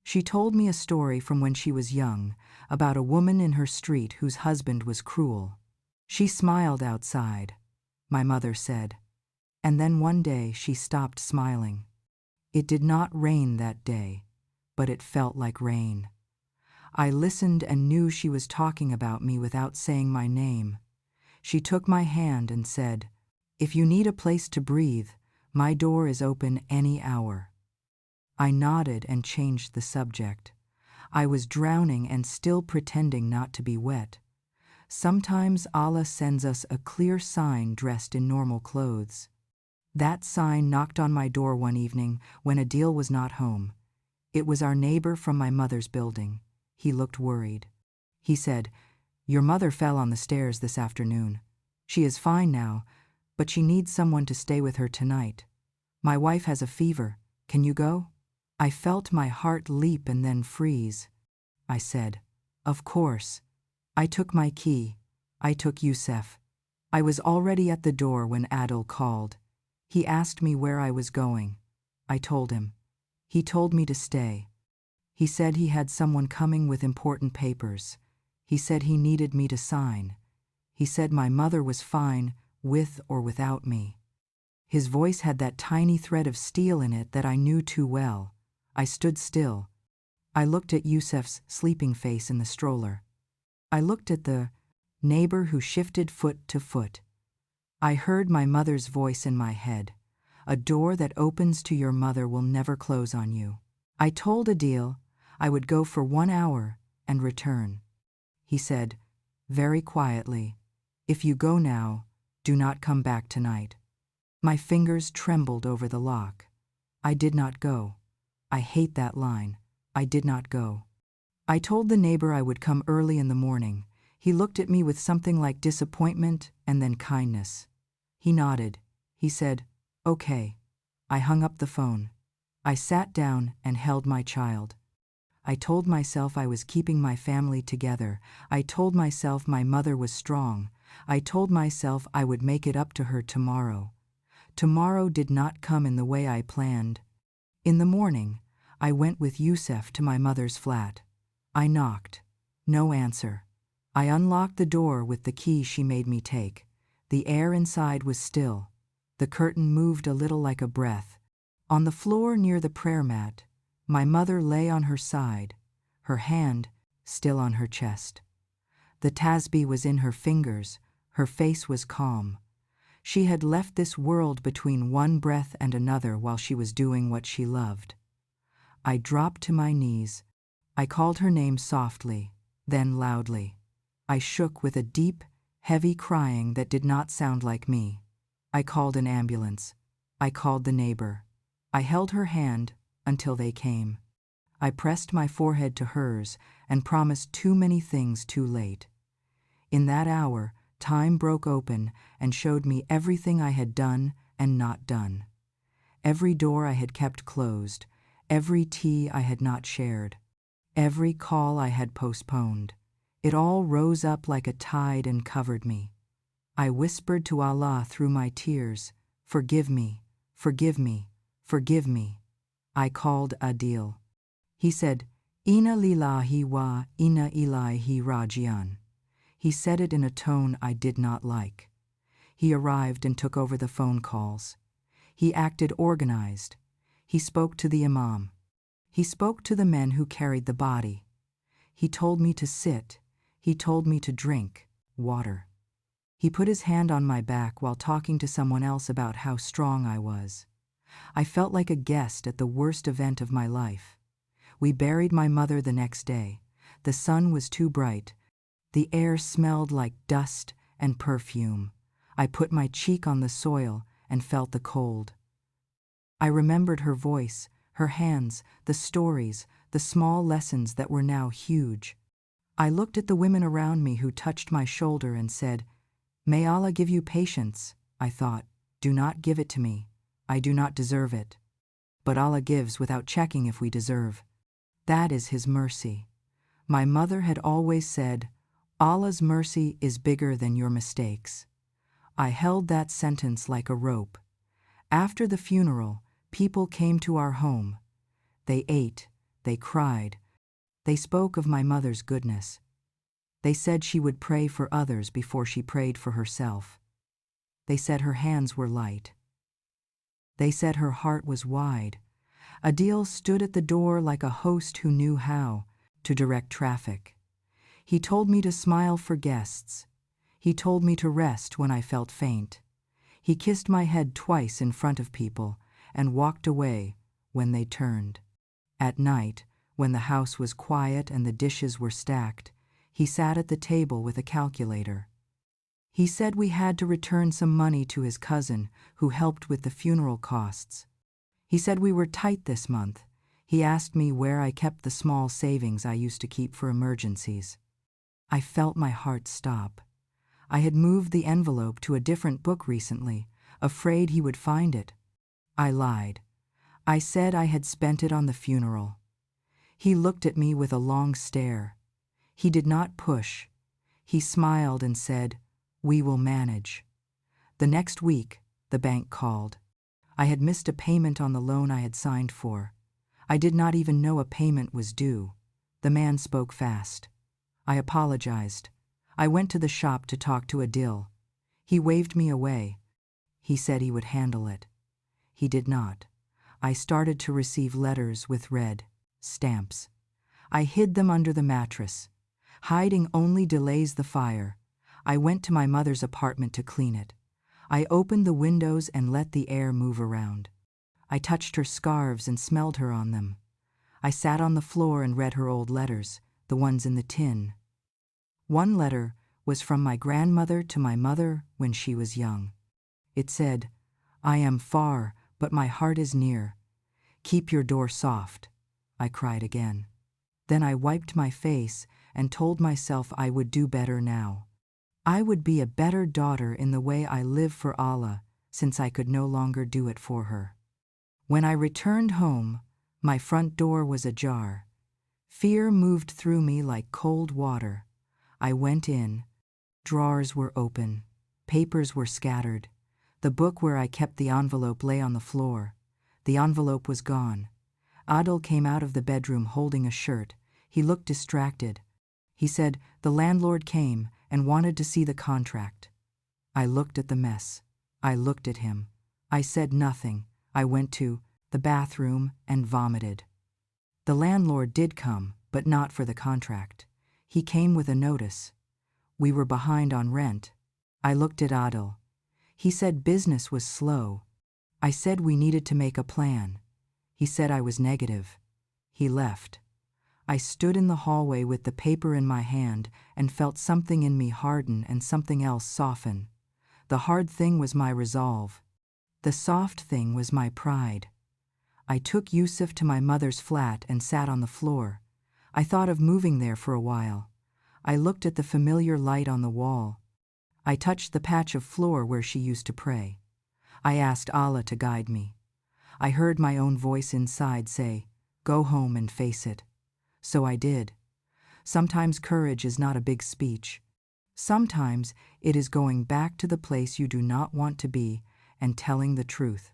She told me a story from when she was young, about a woman in her street whose husband was cruel. She smiled outside, my mother said. And then one day she stopped smiling. It did not rain that day, but it felt like rain. I listened and knew she was talking about me without saying my name. She took my hand and said, "If you need a place to breathe, my door is open any hour." I nodded and changed the subject. I was drowning and still pretending not to be wet. Sometimes Allah sends us a clear sign dressed in normal clothes. That sign knocked on my door one evening when Adil was not home. It was our neighbor from my mother's building. He looked worried. He said, "Your mother fell on the stairs this afternoon. She is fine now, but she needs someone to stay with her tonight. My wife has a fever. Can you go?" I felt my heart leap and then freeze. I said, "Of course." I took my key. I took Youssef. I was already at the door when Adil called. He asked me where I was going. I told him. He told me to stay. He said he had someone coming with important papers. He said he needed me to sign. He said my mother was fine, with or without me. His voice had that tiny thread of steel in it that I knew too well. I stood still. I looked at Youssef's sleeping face in the stroller. I looked at the neighbor who shifted foot to foot. I heard my mother's voice in my head. "A door that opens to your mother will never close on you." I told Adil I would go for 1 hour and return. He said, very quietly, "If you go now, do not come back tonight." My fingers trembled over the lock. I did not go. I hate that line. I did not go. I told the neighbor I would come early in the morning. He looked at me with something like disappointment and then kindness. He nodded. He said, "Okay." I hung up the phone. I sat down and held my child. I told myself I was keeping my family together. I told myself my mother was strong. I told myself I would make it up to her tomorrow. Tomorrow did not come in the way I planned. In the morning, I went with Youssef to my mother's flat. I knocked. No answer. I unlocked the door with the key she made me take. The air inside was still. The curtain moved a little like a breath. On the floor near the prayer mat, my mother lay on her side, her hand still on her chest. The tasbih was in her fingers, her face was calm. She had left this world between one breath and another while she was doing what she loved. I dropped to my knees. I called her name softly, then loudly. I shook with a deep, heavy crying that did not sound like me. I called an ambulance. I called the neighbor. I held her hand until they came. I pressed my forehead to hers and promised too many things too late. In that hour, time broke open and showed me everything I had done and not done. Every door I had kept closed, every tea I had not shared, every call I had postponed. It all rose up like a tide and covered me. I whispered to Allah through my tears, "Forgive me, forgive me, forgive me." I called Adil. He said, "Inna lillahi wa inna ilaihi raji'un." He said it in a tone I did not like. He arrived and took over the phone calls. He acted organized. He spoke to the imam. He spoke to the men who carried the body. He told me to sit. He told me to drink water. He put his hand on my back while talking to someone else about how strong I was. I felt like a guest at the worst event of my life. We buried my mother the next day. The sun was too bright. The air smelled like dust and perfume. I put my cheek on the soil and felt the cold. I remembered her voice, her hands, the stories, the small lessons that were now huge. I looked at the women around me who touched my shoulder and said, "May Allah give you patience." I thought, "Do not give it to me. I do not deserve it." But Allah gives without checking if we deserve. That is His mercy. My mother had always said, "Allah's mercy is bigger than your mistakes." I held that sentence like a rope. After the funeral, people came to our home. They ate, they cried. They spoke of my mother's goodness. They said she would pray for others before she prayed for herself. They said her hands were light. They said her heart was wide. Adil stood at the door like a host who knew how to direct traffic. He told me to smile for guests. He told me to rest when I felt faint. He kissed my head twice in front of people and walked away when they turned. At night, When the house was quiet and the dishes were stacked, he sat at the table with a calculator. He said we had to return some money to his cousin, who helped with the funeral costs. He said we were tight this month. He asked me where I kept the small savings I used to keep for emergencies. I felt my heart stop. I had moved the envelope to a different book recently, afraid he would find it. I lied. I said I had spent it on the funeral. He looked at me with a long stare. He did not push. He smiled and said, "We will manage." The next week, the bank called. I had missed a payment on the loan I had signed for. I did not even know a payment was due. The man spoke fast. I apologized. I went to the shop to talk to Adil. He waved me away. He said he would handle it. He did not. I started to receive letters with red stamps. I hid them under the mattress. Hiding only delays the fire. I went to my mother's apartment to clean it. I opened the windows and let the air move around. I touched her scarves and smelled her on them. I sat on the floor and read her old letters, the ones in the tin. One letter was from my grandmother to my mother when she was young. It said, "I am far, but my heart is near. Keep your door soft." I cried again. Then I wiped my face and told myself I would do better now. I would be a better daughter in the way I live for Allah, since I could no longer do it for her. When I returned home, my front door was ajar. Fear moved through me like cold water. I went in. Drawers were open. Papers were scattered. The book where I kept the envelope lay on the floor. The envelope was gone. Adil came out of the bedroom holding a shirt. He looked distracted. He said the landlord came and wanted to see the contract. I looked at the mess. I looked at him. I said nothing. I went to the bathroom and vomited. The landlord did come, but not for the contract. He came with a notice. We were behind on rent. I looked at Adil. He said business was slow. I said we needed to make a plan. He said I was negative. He left. I stood in the hallway with the paper in my hand and felt something in me harden and something else soften. The hard thing was my resolve. The soft thing was my pride. I took Yusuf to my mother's flat and sat on the floor. I thought of moving there for a while. I looked at the familiar light on the wall. I touched the patch of floor where she used to pray. I asked Allah to guide me. I heard my own voice inside say, "Go home and face it." So I did. Sometimes courage is not a big speech. Sometimes it is going back to the place you do not want to be and telling the truth.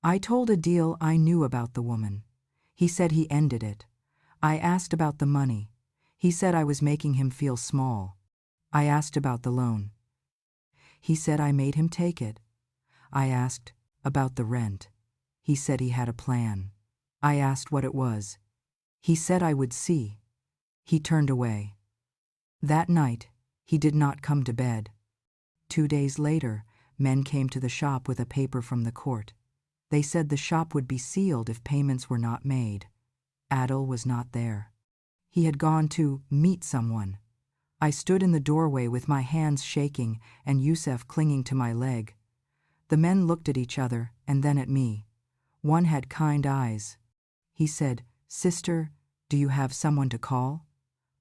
I told Adil I knew about the woman. He said he ended it. I asked about the money. He said I was making him feel small. I asked about the loan. He said I made him take it. I asked about the rent. He said he had a plan. I asked what it was. He said I would see. He turned away. That night, he did not come to bed. 2 days later, men came to the shop with a paper from the court. They said the shop would be sealed if payments were not made. Adil was not there. He had gone to meet someone. I stood in the doorway with my hands shaking and Yusuf clinging to my leg. The men looked at each other and then at me. One had kind eyes. He said, "Sister, do you have someone to call?"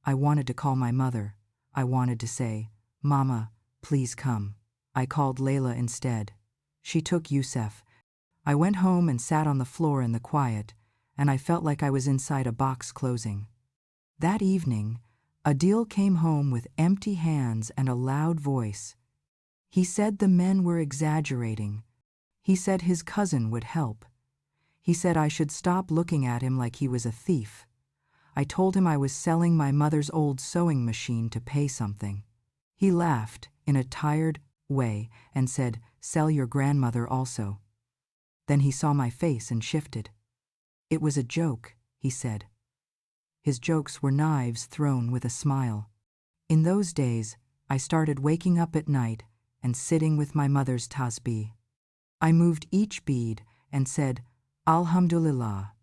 I wanted to call my mother. I wanted to say, "Mama, please come." I called Layla instead. She took Yusuf. I went home and sat on the floor in the quiet, and I felt like I was inside a box closing. That evening, Adil came home with empty hands and a loud voice. He said the men were exaggerating. He said his cousin would help. He said I should stop looking at him like he was a thief. I told him I was selling my mother's old sewing machine to pay something. He laughed in a tired way and said, "Sell your grandmother also." Then he saw my face and shifted. "It was a joke," he said. His jokes were knives thrown with a smile. In those days, I started waking up at night and sitting with my mother's tasbih. I moved each bead and said, "Alhamdulillah,"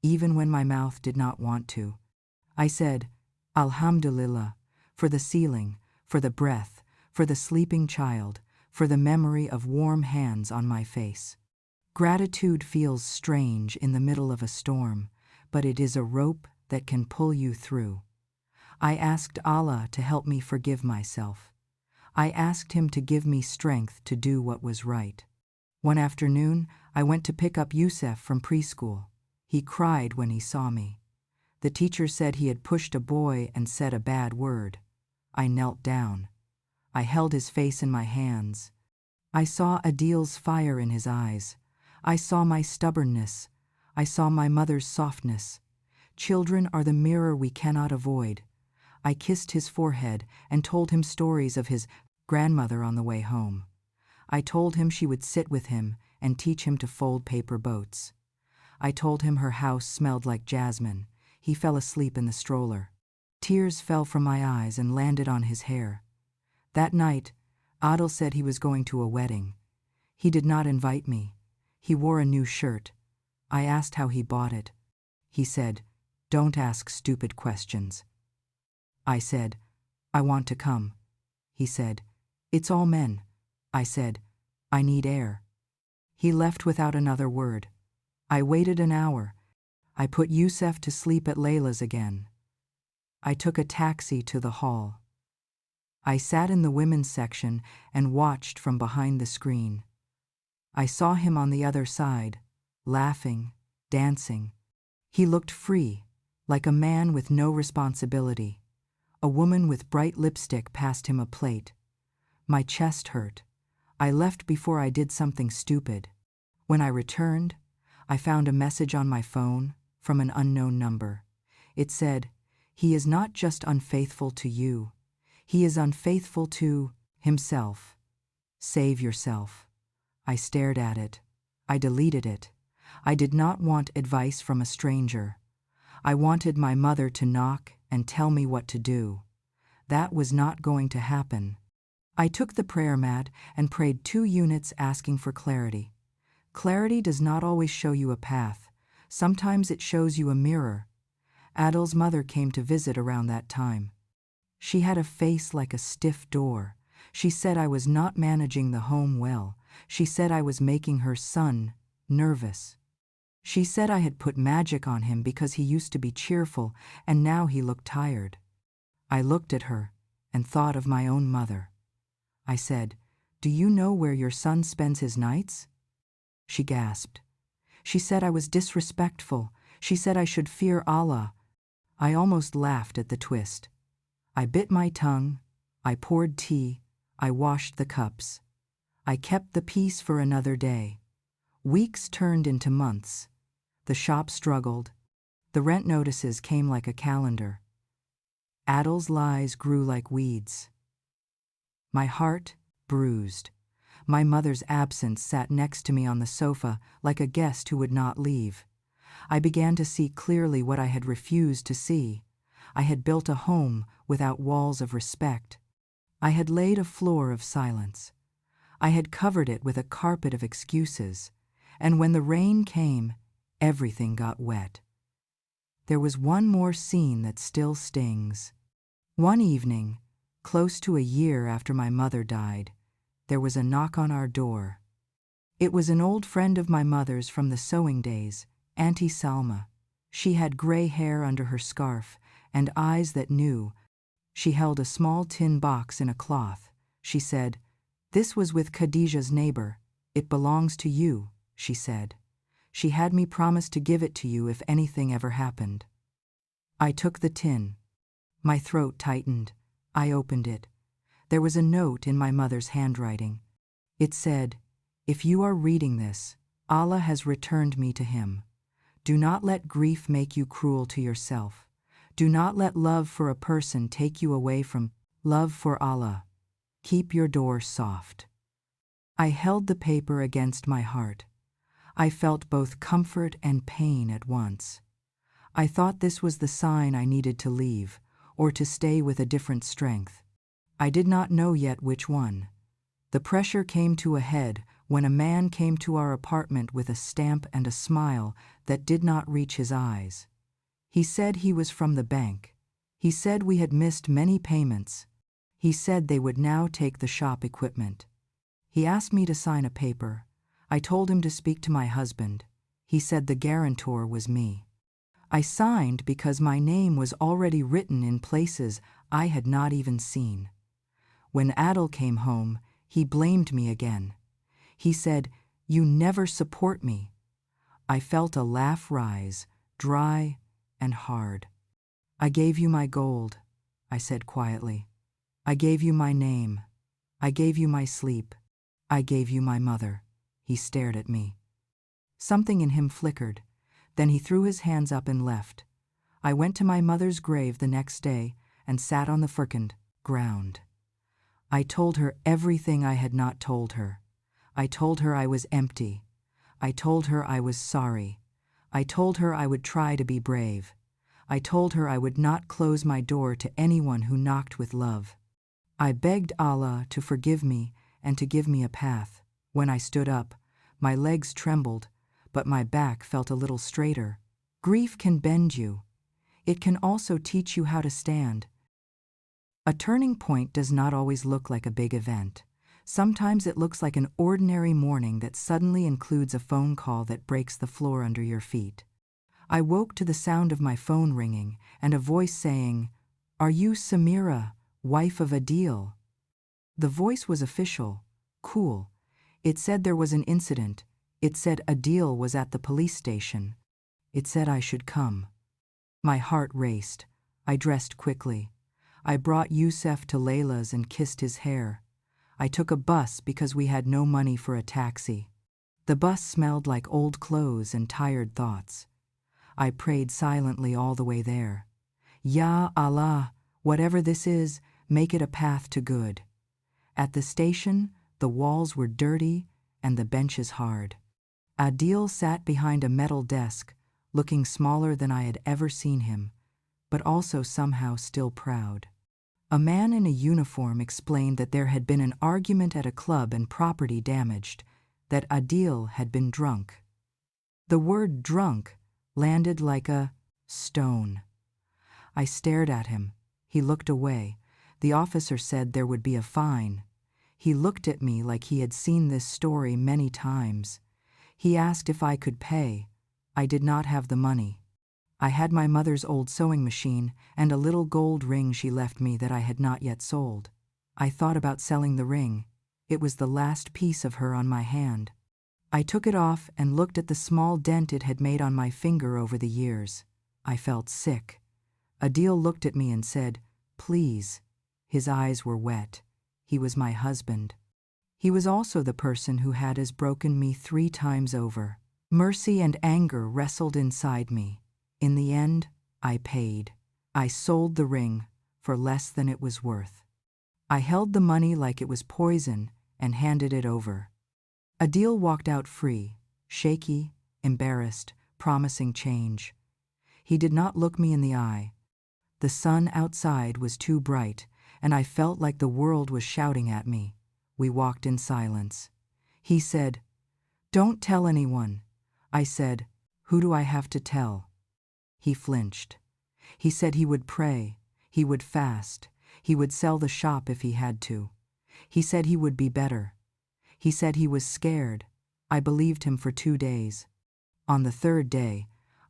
even when my mouth did not want to. I said, Alhamdulillah, for the ceiling, for the breath, for the sleeping child, for the memory of warm hands on my face. Gratitude feels strange in the middle of a storm, but it is a rope that can pull you through. I asked Allah to help me forgive myself. I asked Him to give me strength to do what was right. One afternoon, I went to pick up Youssef from preschool. He cried when he saw me. The teacher said he had pushed a boy and said a bad word. I knelt down. I held his face in my hands. I saw Adil's fire in his eyes. I saw my stubbornness. I saw my mother's softness. Children are the mirror we cannot avoid. I kissed his forehead and told him stories of his grandmother on the way home. I told him she would sit with him and teach him to fold paper boats. I told him her house smelled like jasmine. He fell asleep in the stroller. Tears fell from my eyes and landed on his hair. That night, Adil said he was going to a wedding. He did not invite me. He wore a new shirt. I asked how he bought it. He said, "Don't ask stupid questions." I said, "I want to come." He said, "It's all men." I said, "I need air." He left without another word. I waited an hour. I put Youssef to sleep at Layla's again. I took a taxi to the hall. I sat in the women's section and watched from behind the screen. I saw him on the other side, laughing, dancing. He looked free, like a man with no responsibility. A woman with bright lipstick passed him a plate. My chest hurt. I left before I did something stupid. When I returned, I found a message on my phone from an unknown number. It said, "He is not just unfaithful to you. He is unfaithful to himself. Save yourself." I stared at it. I deleted it. I did not want advice from a stranger. I wanted my mother to knock and tell me what to do. That was not going to happen. I took the prayer mat and prayed 2 units asking for clarity. Clarity does not always show you a path. Sometimes it shows you a mirror. Adil's mother came to visit around that time. She had a face like a stiff door. She said I was not managing the home well. She said I was making her son nervous. She said I had put magic on him because he used to be cheerful and now he looked tired. I looked at her and thought of my own mother. I said, "Do you know where your son spends his nights?" She gasped. She said I was disrespectful. She said I should fear Allah. I almost laughed at the twist. I bit my tongue. I poured tea. I washed the cups. I kept the peace for another day. Weeks turned into months. The shop struggled. The rent notices came like a calendar. Adil's lies grew like weeds. My heart bruised. My mother's absence sat next to me on the sofa like a guest who would not leave. I began to see clearly what I had refused to see. I had built a home without walls of respect. I had laid a floor of silence. I had covered it with a carpet of excuses, and when the rain came, everything got wet. There was one more scene that still stings. One evening, close to a year after my mother died, there was a knock on our door. It was an old friend of my mother's from the sewing days, Auntie Salma. She had gray hair under her scarf and eyes that knew. She held a small tin box in a cloth. She said, "This was with Khadijah's neighbor. It belongs to you," she said. She had me promise to give it to you if anything ever happened. I took the tin. My throat tightened. I opened it. There was a note in my mother's handwriting. It said, "If you are reading this, Allah has returned me to Him. Do not let grief make you cruel to yourself. Do not let love for a person take you away from love for Allah. Keep your door soft." I held the paper against my heart. I felt both comfort and pain at once. I thought this was the sign I needed to leave, or to stay with a different strength. I did not know yet which one. The pressure came to a head when a man came to our apartment with a stamp and a smile that did not reach his eyes. He said he was from the bank. He said we had missed many payments. He said they would now take the shop equipment. He asked me to sign a paper. I told him to speak to my husband. He said the guarantor was me. I signed because my name was already written in places I had not even seen. When Adil came home, he blamed me again. He said, "You never support me." I felt a laugh rise, dry and hard. "I gave you my gold," I said quietly. "I gave you my name. I gave you my sleep. I gave you my mother." He stared at me. Something in him flickered. Then he threw his hands up and left. I went to my mother's grave the next day and sat on the furkened ground. I told her everything I had not told her. I told her I was empty. I told her I was sorry. I told her I would try to be brave. I told her I would not close my door to anyone who knocked with love. I begged Allah to forgive me and to give me a path. When I stood up, my legs trembled, but my back felt a little straighter. Grief can bend you. It can also teach you how to stand. A turning point does not always look like a big event. Sometimes it looks like an ordinary morning that suddenly includes a phone call that breaks the floor under your feet. I woke to the sound of my phone ringing and a voice saying, "Are you Samira, wife of Adil?" The voice was official, cool. It said there was an incident. It said Adil was at the police station. It said I should come. My heart raced. I dressed quickly. I brought Yusuf to Layla's and kissed his hair. I took a bus because we had no money for a taxi. The bus smelled like old clothes and tired thoughts. I prayed silently all the way there. Ya Allah, whatever this is, make it a path to good. At the station, the walls were dirty and the benches hard. Adil sat behind a metal desk, looking smaller than I had ever seen him, but also somehow still proud. A man in a uniform explained that there had been an argument at a club and property damaged, that Adil had been drunk. The word drunk landed like a stone. I stared at him. He looked away. The officer said there would be a fine. He looked at me like he had seen this story many times. He asked if I could pay. I did not have the money. I had my mother's old sewing machine and a little gold ring she left me that I had not yet sold. I thought about selling the ring. It was the last piece of her on my hand. I took it off and looked at the small dent it had made on my finger over the years. I felt sick. Adil looked at me and said, "Please." His eyes were wet. He was my husband. He was also the person who had broken me 3 times over. Mercy and anger wrestled inside me. In the end, I paid. I sold the ring for less than it was worth. I held the money like it was poison and handed it over. Adil walked out free, shaky, embarrassed, promising change. He did not look me in the eye. The sun outside was too bright, and I felt like the world was shouting at me. We walked in silence. He said, "Don't tell anyone." I said, "Who do I have to tell?" He flinched. He said he would pray, he would fast, he would sell the shop if he had to. He said he would be better. He said he was scared. I believed him for 2 days. On the 3rd day,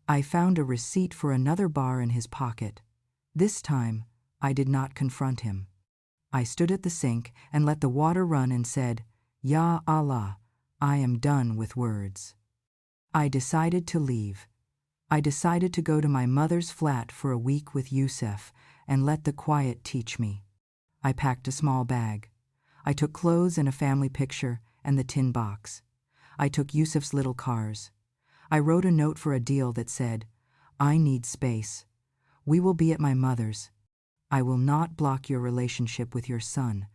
I found a receipt for another bar in his pocket. This time, I did not confront him. I stood at the sink and let the water run and said, "Ya Allah, I am done with words." I decided to leave. I decided to go to my mother's flat for a week with Yusuf and let the quiet teach me. I packed a small bag. I took clothes and a family picture and the tin box. I took Yusuf's little cars. I wrote a note for Adil that said, "I need space. We will be at my mother's. I will not block your relationship with your son,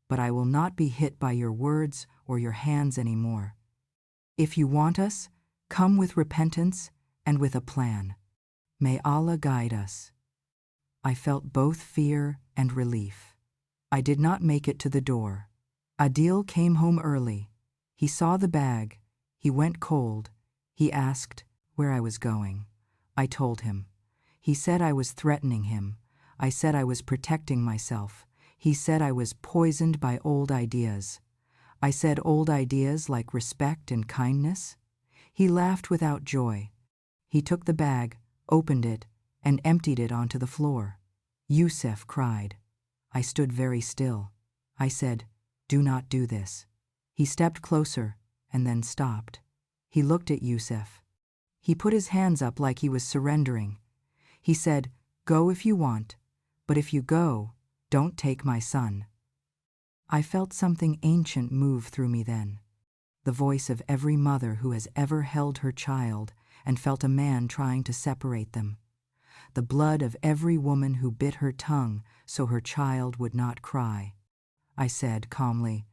but I will not be hit by your words or your hands anymore. If you want us, come with repentance and with a plan. May Allah guide us." I felt both fear and relief. I did not make it to the door. Adil came home early. He He saw the bag. He went cold. He asked where I was going. I told him. He said I was threatening him. I said I was protecting myself. He said I was poisoned by old ideas. I said old ideas like respect and kindness. He laughed without joy. He took the bag, opened it, and emptied it onto the floor. Yusef cried. I stood very still. I said, "Do not do this." He stepped closer and then stopped. He looked at Yusef. He put his hands up like he was surrendering. He said, "Go if you want, but if you go, don't take my son." I felt something ancient move through me then, the voice of every mother who has ever held her child and felt a man trying to separate them, the blood of every woman who bit her tongue so her child would not cry. I said calmly,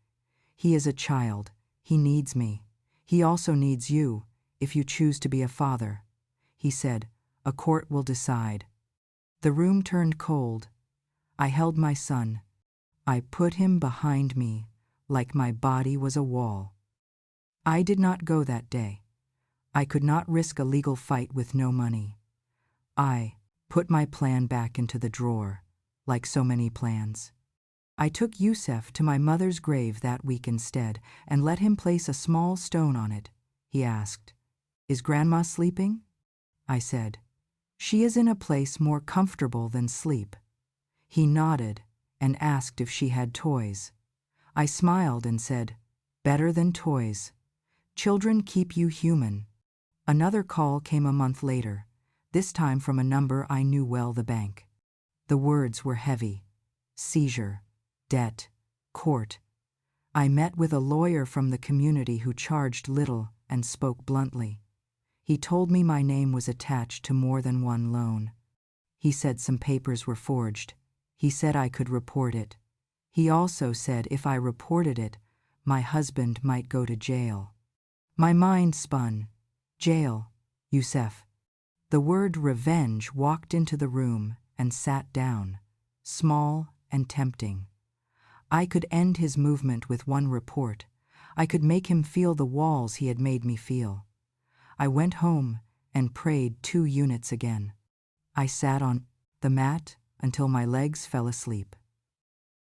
"He is a child. He needs me. He also needs you, if you choose to be a father." He said, "A court will decide." The room turned cold. I held my son. I put him behind me, like my body was a wall. I did not go that day. I could not risk a legal fight with no money. I put my plan back into the drawer, like so many plans. I took Yusef to my mother's grave that week instead and let him place a small stone on it. He asked, "Is Grandma sleeping?" I said, "She is in a place more comfortable than sleep." He nodded and asked if she had toys. I smiled and said, "Better than toys. Children keep you human." Another call came a month later, this time from a number I knew well, the bank. The words were heavy. Seizure, debt, court. I met with a lawyer from the community who charged little and spoke bluntly. He told me my name was attached to more than one loan. He said some papers were forged. He said I could report it. He also said if I reported it, my husband might go to jail. My mind spun. Jail, Yusef. The word revenge walked into the room and sat down, small and tempting. I could end his movement with one report. I could make him feel the walls he had made me feel. I went home and prayed 2 units again. I sat on the mat until my legs fell asleep.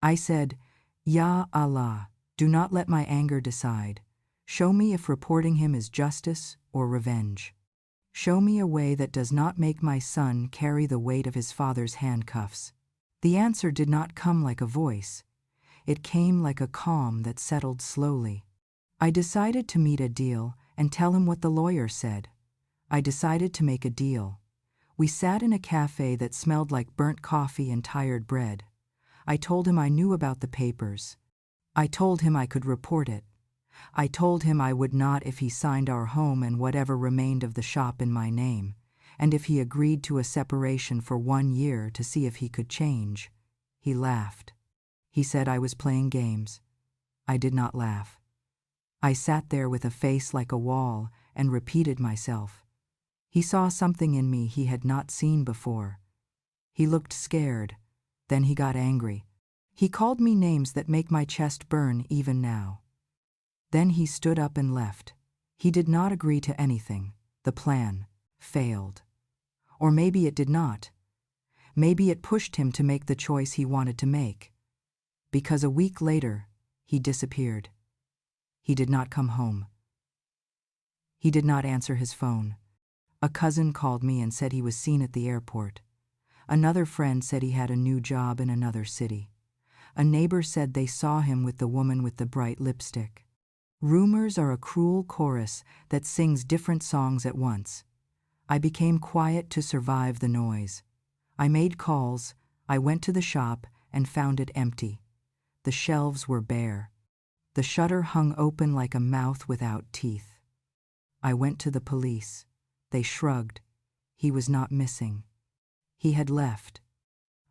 I said, "Ya Allah, do not let my anger decide. Show me if reporting him is justice or revenge. Show me a way that does not make my son carry the weight of his father's handcuffs." The answer did not come like a voice. It came like a calm that settled slowly. I decided to meet a deal and tell him what the lawyer said. I decided to make a deal. We sat in a cafe that smelled like burnt coffee and tired bread. I told him I knew about the papers. I told him I could report it. I told him I would not if he signed our home and whatever remained of the shop in my name, and if he agreed to a separation for 1 year to see if he could change. He laughed. He said I was playing games. I did not laugh. I sat there with a face like a wall and repeated myself. He saw something in me he had not seen before. He looked scared. Then he got angry. He called me names that make my chest burn even now. Then he stood up and left. He did not agree to anything. The plan failed. Or maybe it did not. Maybe it pushed him to make the choice he wanted to make. Because a week later, he disappeared. He did not come home. He did not answer his phone. A cousin called me and said he was seen at the airport. Another friend said he had a new job in another city. A neighbor said they saw him with the woman with the bright lipstick. Rumors are a cruel chorus that sings different songs at once. I became quiet to survive the noise. I made calls. I went to the shop and found it empty. The shelves were bare. The shutter hung open like a mouth without teeth. I went to the police. They shrugged. He was not missing. He had left.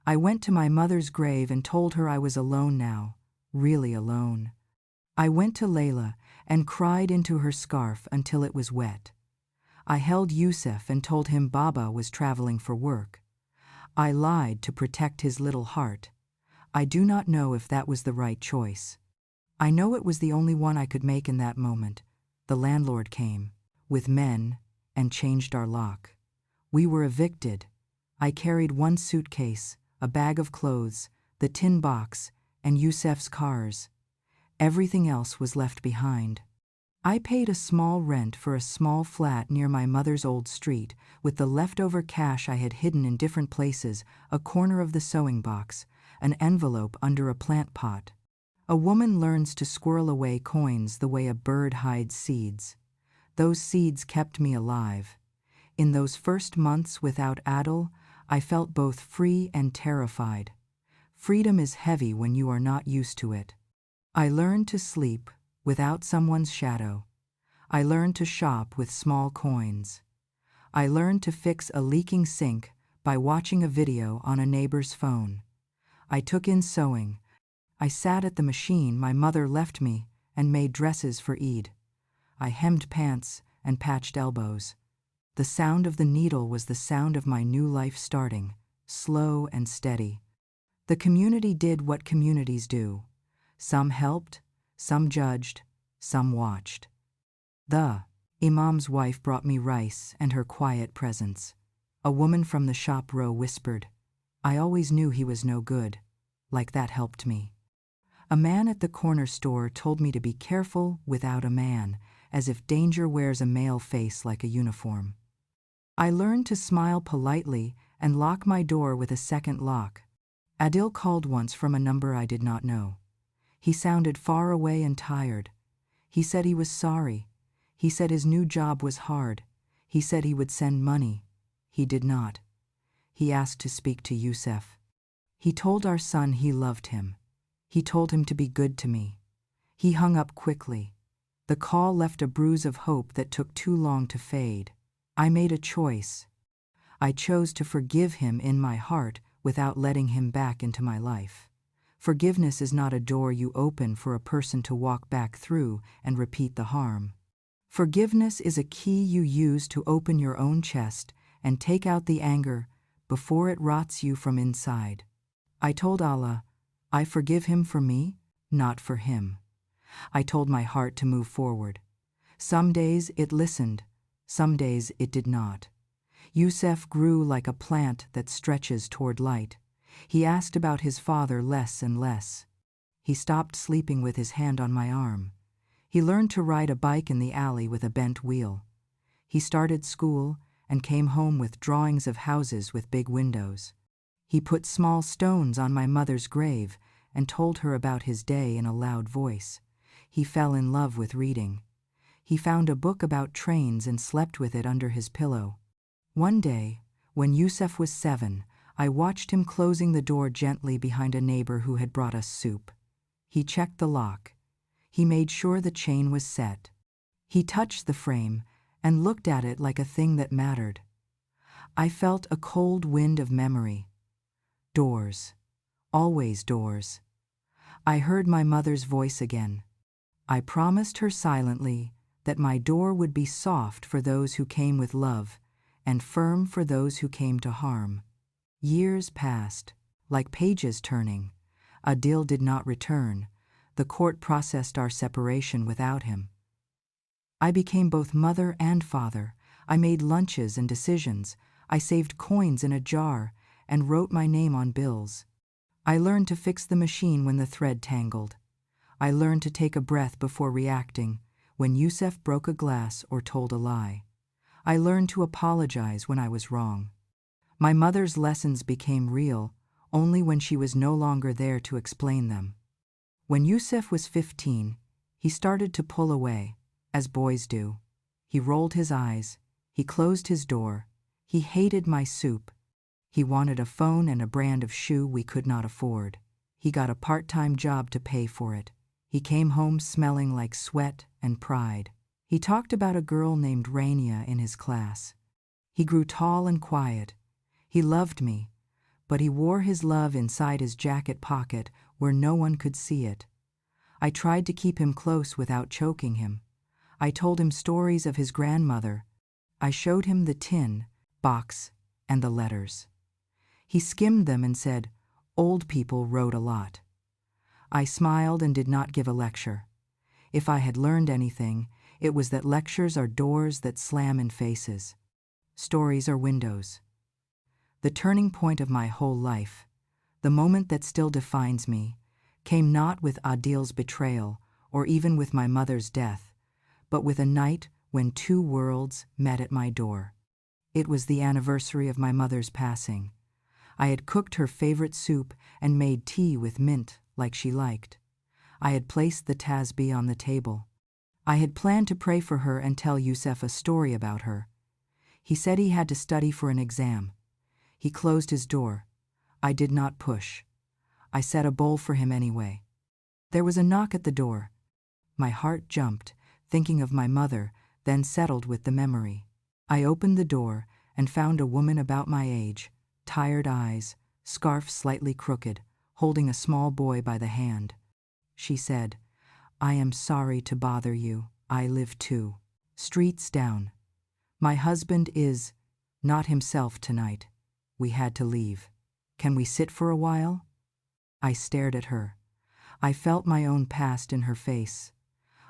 I went to my mother's grave and told her I was alone now, really alone. I went to Layla and cried into her scarf until it was wet. I held Yusef and told him Baba was traveling for work. I lied to protect his little heart. I do not know if that was the right choice. I know it was the only one I could make in that moment. The landlord came, with men, and changed our lock. We were evicted. I carried one suitcase, a bag of clothes, the tin box, and Yusef's cars. Everything else was left behind. I paid a small rent for a small flat near my mother's old street, with the leftover cash I had hidden in different places, a corner of the sewing box, an envelope under a plant pot. A woman learns to squirrel away coins the way a bird hides seeds. Those seeds kept me alive. In those first months without Adil, I felt both free and terrified. Freedom is heavy when you are not used to it. I learned to sleep without someone's shadow. I learned to shop with small coins. I learned to fix a leaking sink by watching a video on a neighbor's phone. I took in sewing. I sat at the machine my mother left me and made dresses for Eid. I hemmed pants and patched elbows. The sound of the needle was the sound of my new life starting, slow and steady. The community did what communities do. Some helped, some judged, some watched. The Imam's wife brought me rice and her quiet presence. A woman from the shop row whispered, "I always knew he was no good." Like that helped me. A man at the corner store told me to be careful without a man, as if danger wears a male face like a uniform. I learned to smile politely and lock my door with a second lock. Adil called once from a number I did not know. He sounded far away and tired. He said he was sorry. He said his new job was hard. He said he would send money. He did not. He asked to speak to Yusef. He told our son he loved him. He told him to be good to me. He hung up quickly. The call left a bruise of hope that took too long to fade. I made a choice. I chose to forgive him in my heart without letting him back into my life. Forgiveness is not a door you open for a person to walk back through and repeat the harm. Forgiveness is a key you use to open your own chest and take out the anger before it rots you from inside. I told Allah, I forgive him for me, not for him. I told my heart to move forward. Some days it listened, some days it did not. Yusef grew like a plant that stretches toward light. He asked about his father less and less. He stopped sleeping with his hand on my arm. He learned to ride a bike in the alley with a bent wheel. He started school and came home with drawings of houses with big windows. He put small stones on my mother's grave and told her about his day in a loud voice. He fell in love with reading. He found a book about trains and slept with it under his pillow. One day, when Yusef was 7, I watched him closing the door gently behind a neighbor who had brought us soup. He checked the lock. He made sure the chain was set. He touched the frame and looked at it like a thing that mattered. I felt a cold wind of memory. Doors. Always doors. I heard my mother's voice again. I promised her silently that my door would be soft for those who came with love and firm for those who came to harm. Years passed, like pages turning. Adil did not return. The court processed our separation without him. I became both mother and father. I made lunches and decisions. I saved coins in a jar and wrote my name on bills. I learned to fix the machine when the thread tangled. I learned to take a breath before reacting when Yusef broke a glass or told a lie. I learned to apologize when I was wrong. My mother's lessons became real only when she was no longer there to explain them. When Yusef was 15, he started to pull away, as boys do. He rolled his eyes. He closed his door. He hated my soup. He wanted a phone and a brand of shoe we could not afford. He got a part-time job to pay for it. He came home smelling like sweat and pride. He talked about a girl named Rania in his class. He grew tall and quiet. He loved me, but he wore his love inside his jacket pocket where no one could see it. I tried to keep him close without choking him. I told him stories of his grandmother. I showed him the tin, box, and the letters. He skimmed them and said, "Old people wrote a lot." I smiled and did not give a lecture. If I had learned anything, it was that lectures are doors that slam in faces. Stories are windows. The turning point of my whole life, the moment that still defines me, came not with Adil's betrayal or even with my mother's death, but with a night when two worlds met at my door. It was the anniversary of my mother's passing. I had cooked her favorite soup and made tea with mint like she liked. I had placed the tasbih on the table. I had planned to pray for her and tell Yusuf a story about her. He said he had to study for an exam. He closed his door. I did not push. I set a bowl for him anyway. There was a knock at the door. My heart jumped, thinking of my mother, then settled with the memory. I opened the door and found a woman about my age, tired eyes, scarf slightly crooked, holding a small boy by the hand. She said, "I am sorry to bother you. I live 2 streets down. My husband is not himself tonight. We had to leave. Can we sit for a while?" I stared at her. I felt my own past in her face.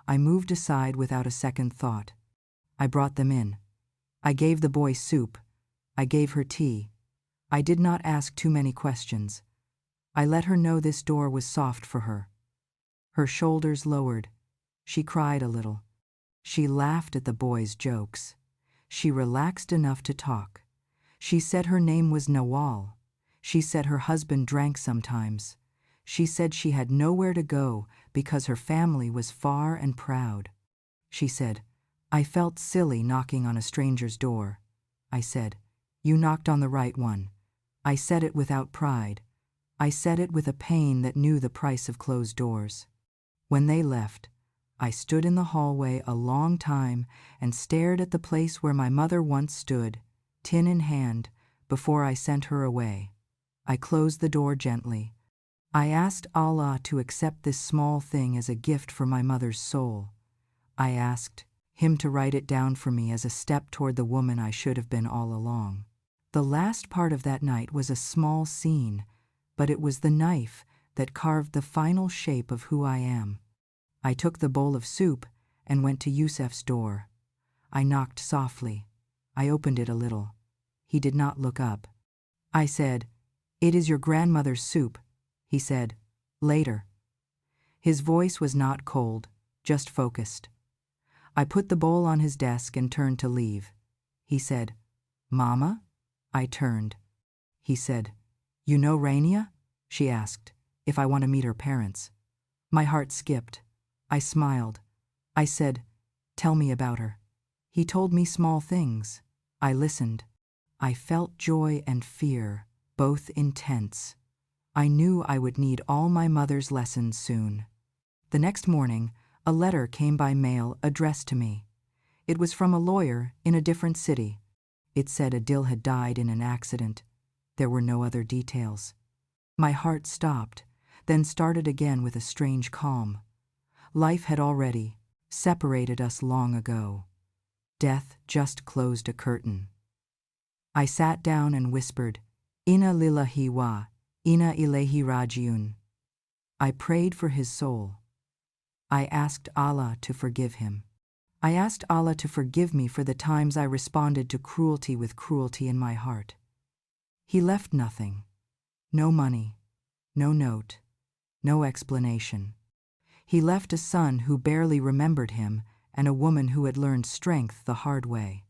I moved aside without a second thought. I brought them in. I gave the boy soup. I gave her tea. I did not ask too many questions. I let her know this door was soft for her. Her shoulders lowered. She cried a little. She laughed at the boy's jokes. She relaxed enough to talk. She said her name was Nawal. She said her husband drank sometimes. She said she had nowhere to go because her family was far and proud. She said, "I felt silly knocking on a stranger's door." I said, "You knocked on the right one." I said it without pride. I said it with a pain that knew the price of closed doors. When they left, I stood in the hallway a long time and stared at the place where my mother once stood, tin in hand, before I sent her away. I closed the door gently. I asked Allah to accept this small thing as a gift for my mother's soul. I asked Him to write it down for me as a step toward the woman I should have been all along. The last part of that night was a small scene, but it was the knife that carved the final shape of who I am. I took the bowl of soup and went to Yusuf's door. I knocked softly. I opened it a little. He did not look up. I said, "It is your grandmother's soup." He said, "Later." His voice was not cold, just focused. I put the bowl on his desk and turned to leave. He said, "Mama?" I turned. He said, "You know Rania?" She asked, if I want to meet her parents. My heart skipped. I smiled. I said, "Tell me about her." He told me small things. I listened. I felt joy and fear, both intense. I knew I would need all my mother's lessons soon. The next morning, a letter came by mail addressed to me. It was from a lawyer in a different city. It said Adil had died in an accident. There were no other details. My heart stopped, then started again with a strange calm. Life had already separated us long ago. Death just closed a curtain. I sat down and whispered, "Inna lillahi wa inna ilayhi rajiun." I prayed for his soul. I asked Allah to forgive him. I asked Allah to forgive me for the times I responded to cruelty with cruelty in my heart. He left nothing. No money, no note, no explanation. He left a son who barely remembered him and a woman who had learned strength the hard way.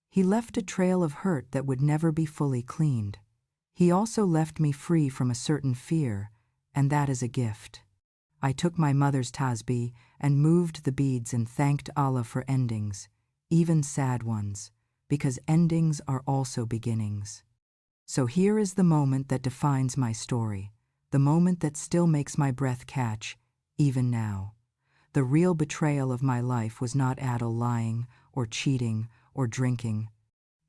He left a trail of hurt that would never be fully cleaned. He also left me free from a certain fear, and that is a gift. I took my mother's tasbih and moved the beads and thanked Allah for endings, even sad ones, because endings are also beginnings. So here is the moment that defines my story, the moment that still makes my breath catch, even now. The real betrayal of my life was not Adil lying or cheating or drinking.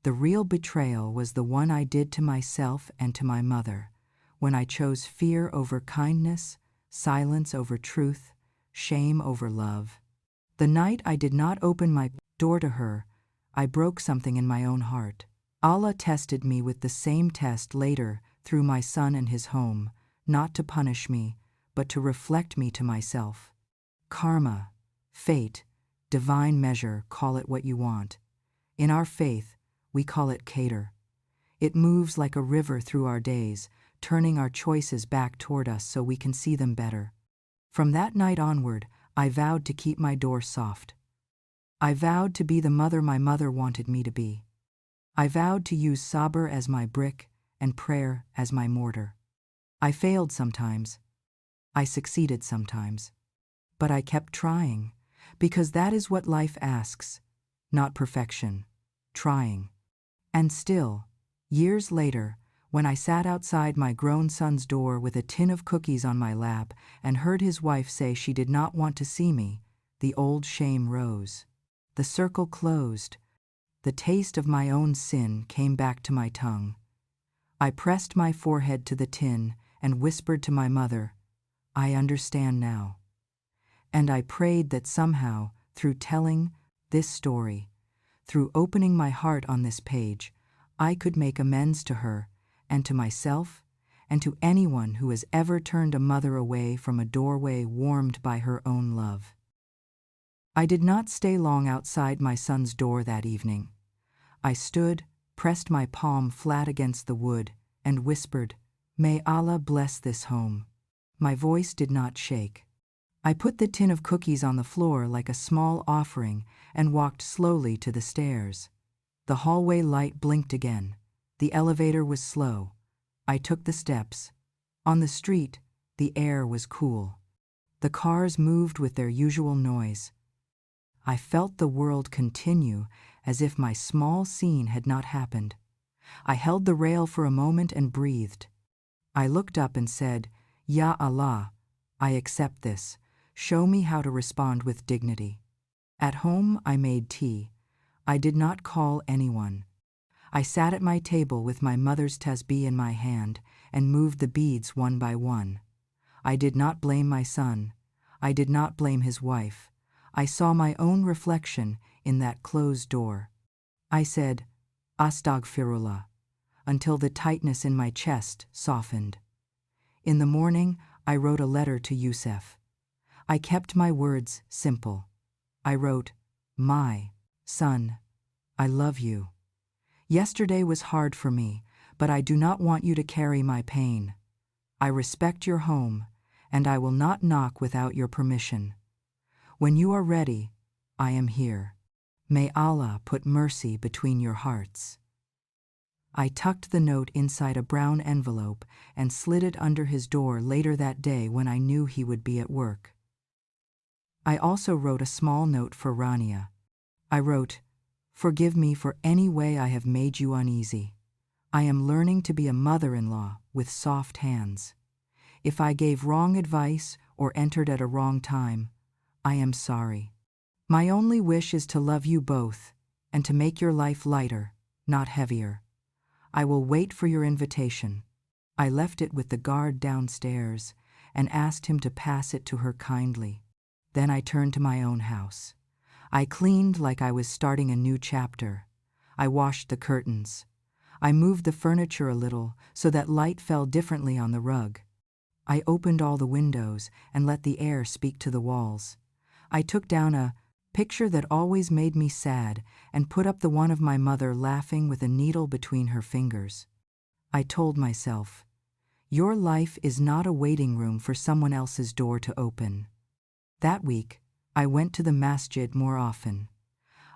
The real betrayal was the one I did to myself and to my mother, when I chose fear over kindness, silence over truth, shame over love. The night I did not open my door to her, I broke something in my own heart. Allah tested me with the same test later through my son and his home, not to punish me, but to reflect me to myself. Karma, fate, divine measure, call it what you want. In our faith, we call it Qadr. It moves like a river through our days, turning our choices back toward us so we can see them better. From that night onward, I vowed to keep my door soft. I vowed to be the mother my mother wanted me to be. I vowed to use sabr as my brick and prayer as my mortar. I failed sometimes. I succeeded sometimes. But I kept trying, because that is what life asks, not perfection, trying. And still, years later, when I sat outside my grown son's door with a tin of cookies on my lap and heard his wife say she did not want to see me, the old shame rose. The circle closed. The taste of my own sin came back to my tongue. I pressed my forehead to the tin and whispered to my mother, "I understand now." And I prayed that somehow, through telling this story, through opening my heart on this page, I could make amends to her and to myself and to anyone who has ever turned a mother away from a doorway warmed by her own love. I did not stay long outside my son's door that evening. I stood, pressed my palm flat against the wood, and whispered, "May Allah bless this home." My voice did not shake. I put the tin of cookies on the floor like a small offering and walked slowly to the stairs. The hallway light blinked again. The elevator was slow. I took the steps. On the street, the air was cool. The cars moved with their usual noise. I felt the world continue as if my small scene had not happened. I held the rail for a moment and breathed. I looked up and said, "Ya Allah, I accept this. Show me how to respond with dignity." At home, I made tea. I did not call anyone. I sat at my table with my mother's tasbih in my hand and moved the beads one by one. I did not blame my son. I did not blame his wife. I saw my own reflection in that closed door. I said, "Astaghfirullah," until the tightness in my chest softened. In the morning, I wrote a letter to Yusuf. I kept my words simple. I wrote, "My son, I love you. Yesterday was hard for me, but I do not want you to carry my pain. I respect your home, and I will not knock without your permission. When you are ready, I am here. May Allah put mercy between your hearts." I tucked the note inside a brown envelope and slid it under his door later that day when I knew he would be at work. I also wrote a small note for Rania. I wrote, "Forgive me for any way I have made you uneasy. I am learning to be a mother-in-law with soft hands. If I gave wrong advice or entered at a wrong time, I am sorry. My only wish is to love you both and to make your life lighter, not heavier. I will wait for your invitation." I left it with the guard downstairs and asked him to pass it to her kindly. Then I turned to my own house. I cleaned like I was starting a new chapter. I washed the curtains. I moved the furniture a little so that light fell differently on the rug. I opened all the windows and let the air speak to the walls. I took down a picture that always made me sad and put up the one of my mother laughing with a needle between her fingers. I told myself, "Your life is not a waiting room for someone else's door to open." That week, I went to the masjid more often.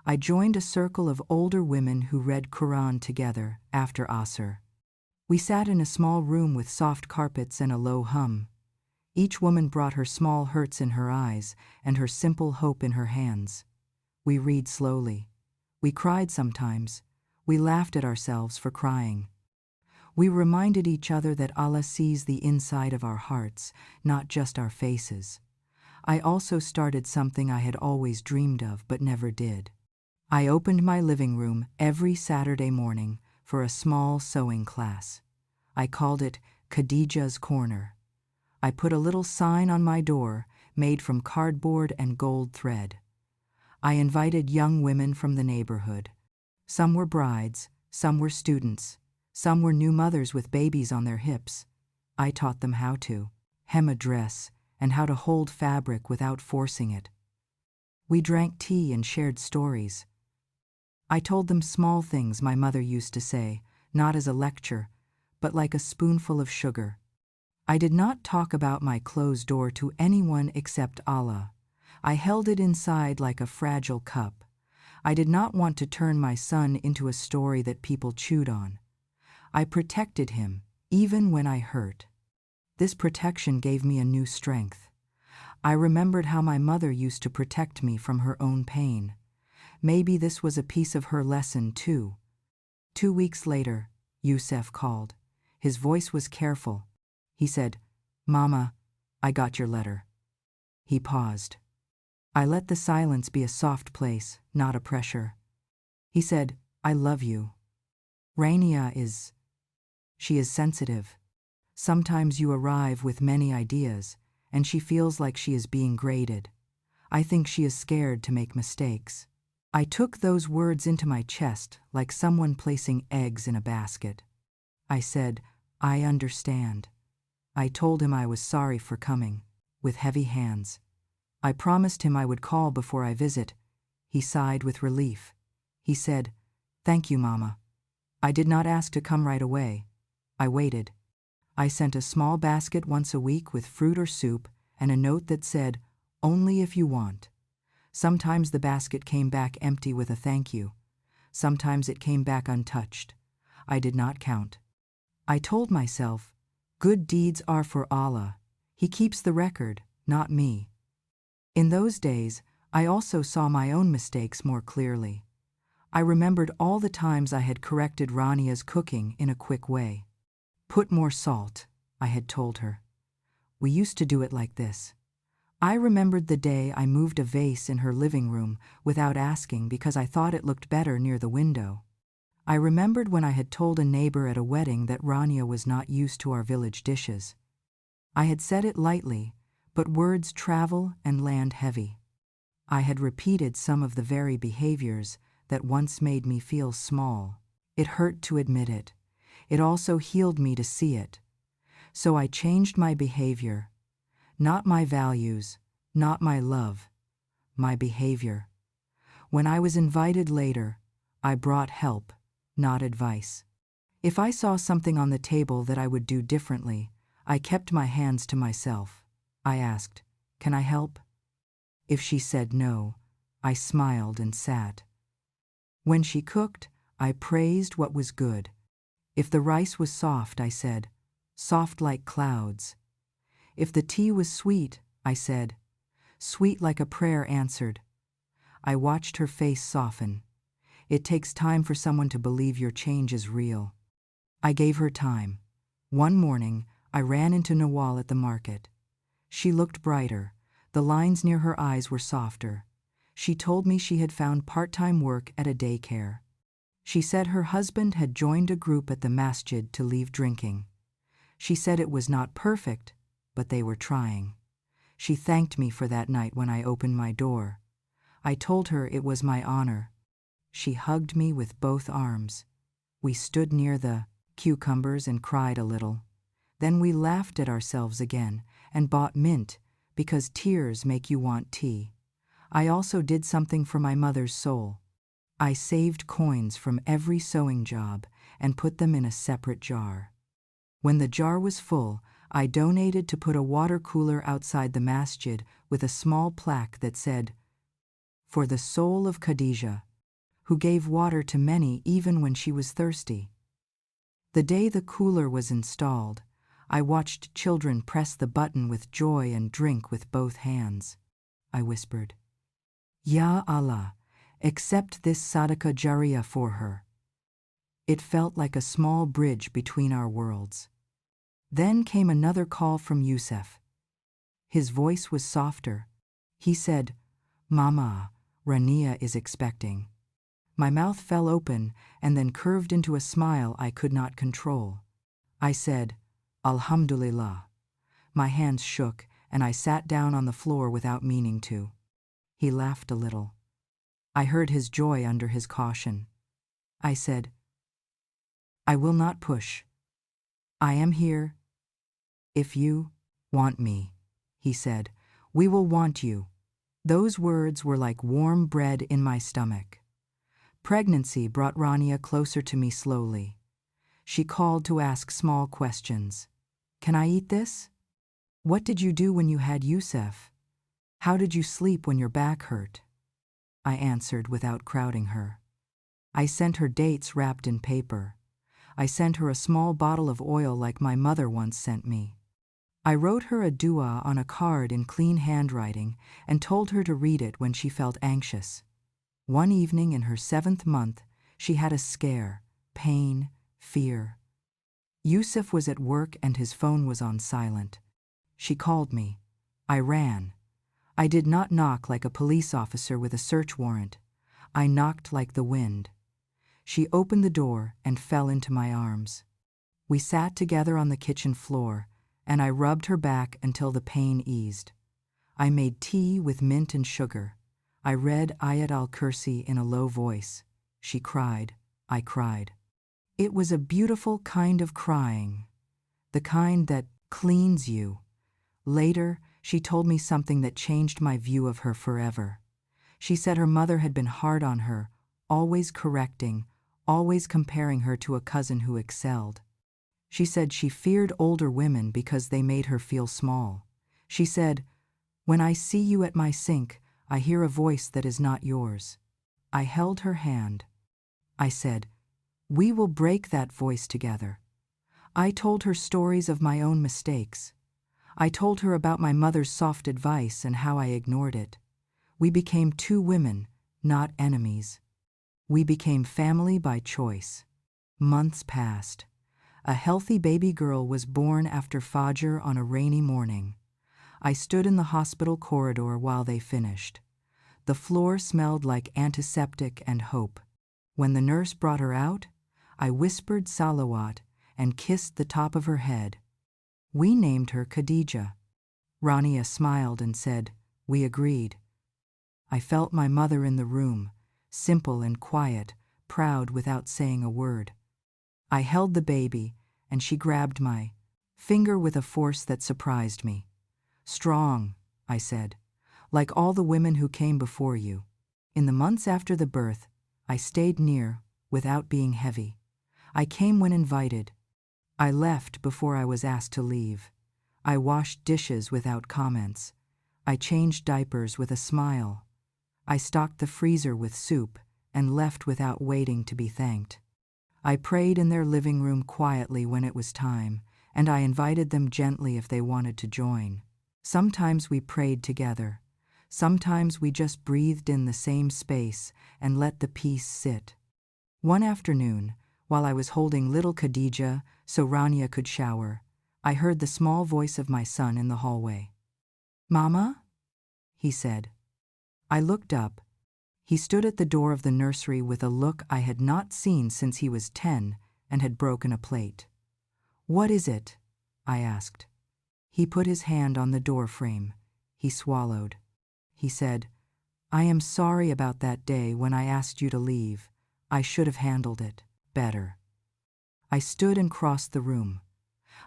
I joined a circle of older women who read Quran together after Asr. We sat in a small room with soft carpets and a low hum. Each woman brought her small hurts in her eyes and her simple hope in her hands. We read slowly. We cried sometimes. We laughed at ourselves for crying. We reminded each other that Allah sees the inside of our hearts, not just our faces. I also started something I had always dreamed of but never did. I opened my living room every Saturday morning for a small sewing class. I called it Khadija's Corner. I put a little sign on my door made from cardboard and gold thread. I invited young women from the neighborhood. Some were brides, some were students, some were new mothers with babies on their hips. I taught them how to hem a dress, and how to hold fabric without forcing it. We drank tea and shared stories. I told them small things my mother used to say, not as a lecture, but like a spoonful of sugar. I did not talk about my closed door to anyone except Allah. I held it inside like a fragile cup. I did not want to turn my son into a story that people chewed on. I protected him, even when I hurt. This protection gave me a new strength. I remembered how my mother used to protect me from her own pain. Maybe this was a piece of her lesson too. 2 weeks later, Yusef called. His voice was careful. He said, "Mama, I got your letter." He paused. I let the silence be a soft place, not a pressure. He said, "I love you. She is sensitive. Sometimes you arrive with many ideas, and she feels like she is being graded. I think she is scared to make mistakes." I took those words into my chest like someone placing eggs in a basket. I said, "I understand." I told him I was sorry for coming, with heavy hands. I promised him I would call before I visit. He sighed with relief. He said, "Thank you, Mama." I did not ask to come right away. I waited. I sent a small basket once a week with fruit or soup and a note that said, "Only if you want." Sometimes the basket came back empty with a thank you. Sometimes it came back untouched. I did not count. I told myself, good deeds are for Allah. He keeps the record, not me. In those days, I also saw my own mistakes more clearly. I remembered all the times I had corrected Rania's cooking in a quick way. "Put more salt," I had told her. "We used to do it like this." I remembered the day I moved a vase in her living room without asking because I thought it looked better near the window. I remembered when I had told a neighbor at a wedding that Rania was not used to our village dishes. I had said it lightly, but words travel and land heavy. I had repeated some of the very behaviors that once made me feel small. It hurt to admit it. It also healed me to see it. So I changed my behavior. Not my values, not my love, my behavior. When I was invited later, I brought help, not advice. If I saw something on the table that I would do differently, I kept my hands to myself. I asked, "Can I help?" If she said no, I smiled and sat. When she cooked, I praised what was good. If the rice was soft, I said, "Soft like clouds." If the tea was sweet, I said, "Sweet like a prayer answered." I watched her face soften. It takes time for someone to believe your change is real. I gave her time. One morning, I ran into Nawal at the market. She looked brighter. The lines near her eyes were softer. She told me she had found part-time work at a daycare. She said her husband had joined a group at the masjid to leave drinking. She said it was not perfect, but they were trying. She thanked me for that night when I opened my door. I told her it was my honor. She hugged me with both arms. We stood near the cucumbers and cried a little. Then we laughed at ourselves again and bought mint because tears make you want tea. I also did something for my mother's soul. I saved coins from every sewing job and put them in a separate jar. When the jar was full, I donated to put a water cooler outside the masjid with a small plaque that said, "For the soul of Khadija, who gave water to many even when she was thirsty." The day the cooler was installed, I watched children press the button with joy and drink with both hands. I whispered, "Ya Allah, accept this sadaqah jariyah for her." It felt like a small bridge between our worlds. Then came another call from Yusef. His voice was softer. He said, "Mama, Rania is expecting." My mouth fell open and then curved into a smile I could not control. I said, "Alhamdulillah." My hands shook and I sat down on the floor without meaning to. He laughed a little. I heard his joy under his caution. I said, "I will not push. I am here. If you Want me, he said. We will want you. Those words were like warm bread in my stomach. Pregnancy brought Rania closer to me slowly. She called to ask small questions. Can I eat this? What did you do when you had Yusuf? How did you sleep when your back hurt? I answered without crowding her. I sent her dates wrapped in paper. I sent her a small bottle of oil like my mother once sent me. I wrote her a dua on a card in clean handwriting and told her to read it when she felt anxious. One evening in her 7th month, she had a scare, pain, fear. Yusuf was at work and his phone was on silent. She called me. I ran. I did not knock like a police officer with a search warrant. I knocked like the wind. She opened the door and fell into my arms. We sat together on the kitchen floor, and I rubbed her back until the pain eased. I made tea with mint and sugar. I read Ayat al-Kursi in a low voice. She cried. I cried. It was a beautiful kind of crying, the kind that cleans you. Later, she told me something that changed my view of her forever. She said her mother had been hard on her, always correcting, always comparing her to a cousin who excelled. She said she feared older women because they made her feel small. She said, "When I see you at my sink, I hear a voice that is not yours." I held her hand. I said, "We will break that voice together." I told her stories of my own mistakes. I told her about my mother's soft advice and how I ignored it. We became two women, not enemies. We became family by choice. Months passed. A healthy baby girl was born after Fajr on a rainy morning. I stood in the hospital corridor while they finished. The floor smelled like antiseptic and hope. When the nurse brought her out, I whispered salawat and kissed the top of her head. We named her Khadija. Rania smiled and said, "We agreed." I felt my mother in the room, simple and quiet, proud without saying a word. I held the baby, and she grabbed my finger with a force that surprised me. "Strong," I said, "like all the women who came before you." In the months after the birth, I stayed near, without being heavy. I came when invited. I left before I was asked to leave. I washed dishes without comments. I changed diapers with a smile. I stocked the freezer with soup and left without waiting to be thanked. I prayed in their living room quietly when it was time, and I invited them gently if they wanted to join. Sometimes we prayed together. Sometimes we just breathed in the same space and let the peace sit. One afternoon, while I was holding little Khadija so Rania could shower, I heard the small voice of my son in the hallway. "Mama?" he said. I looked up. He stood at the door of the nursery with a look I had not seen since he was 10 and had broken a plate. "What is it?" I asked. He put his hand on the door frame. He swallowed. He said, "I am sorry about that day when I asked you to leave. I should have handled it better." I stood and crossed the room.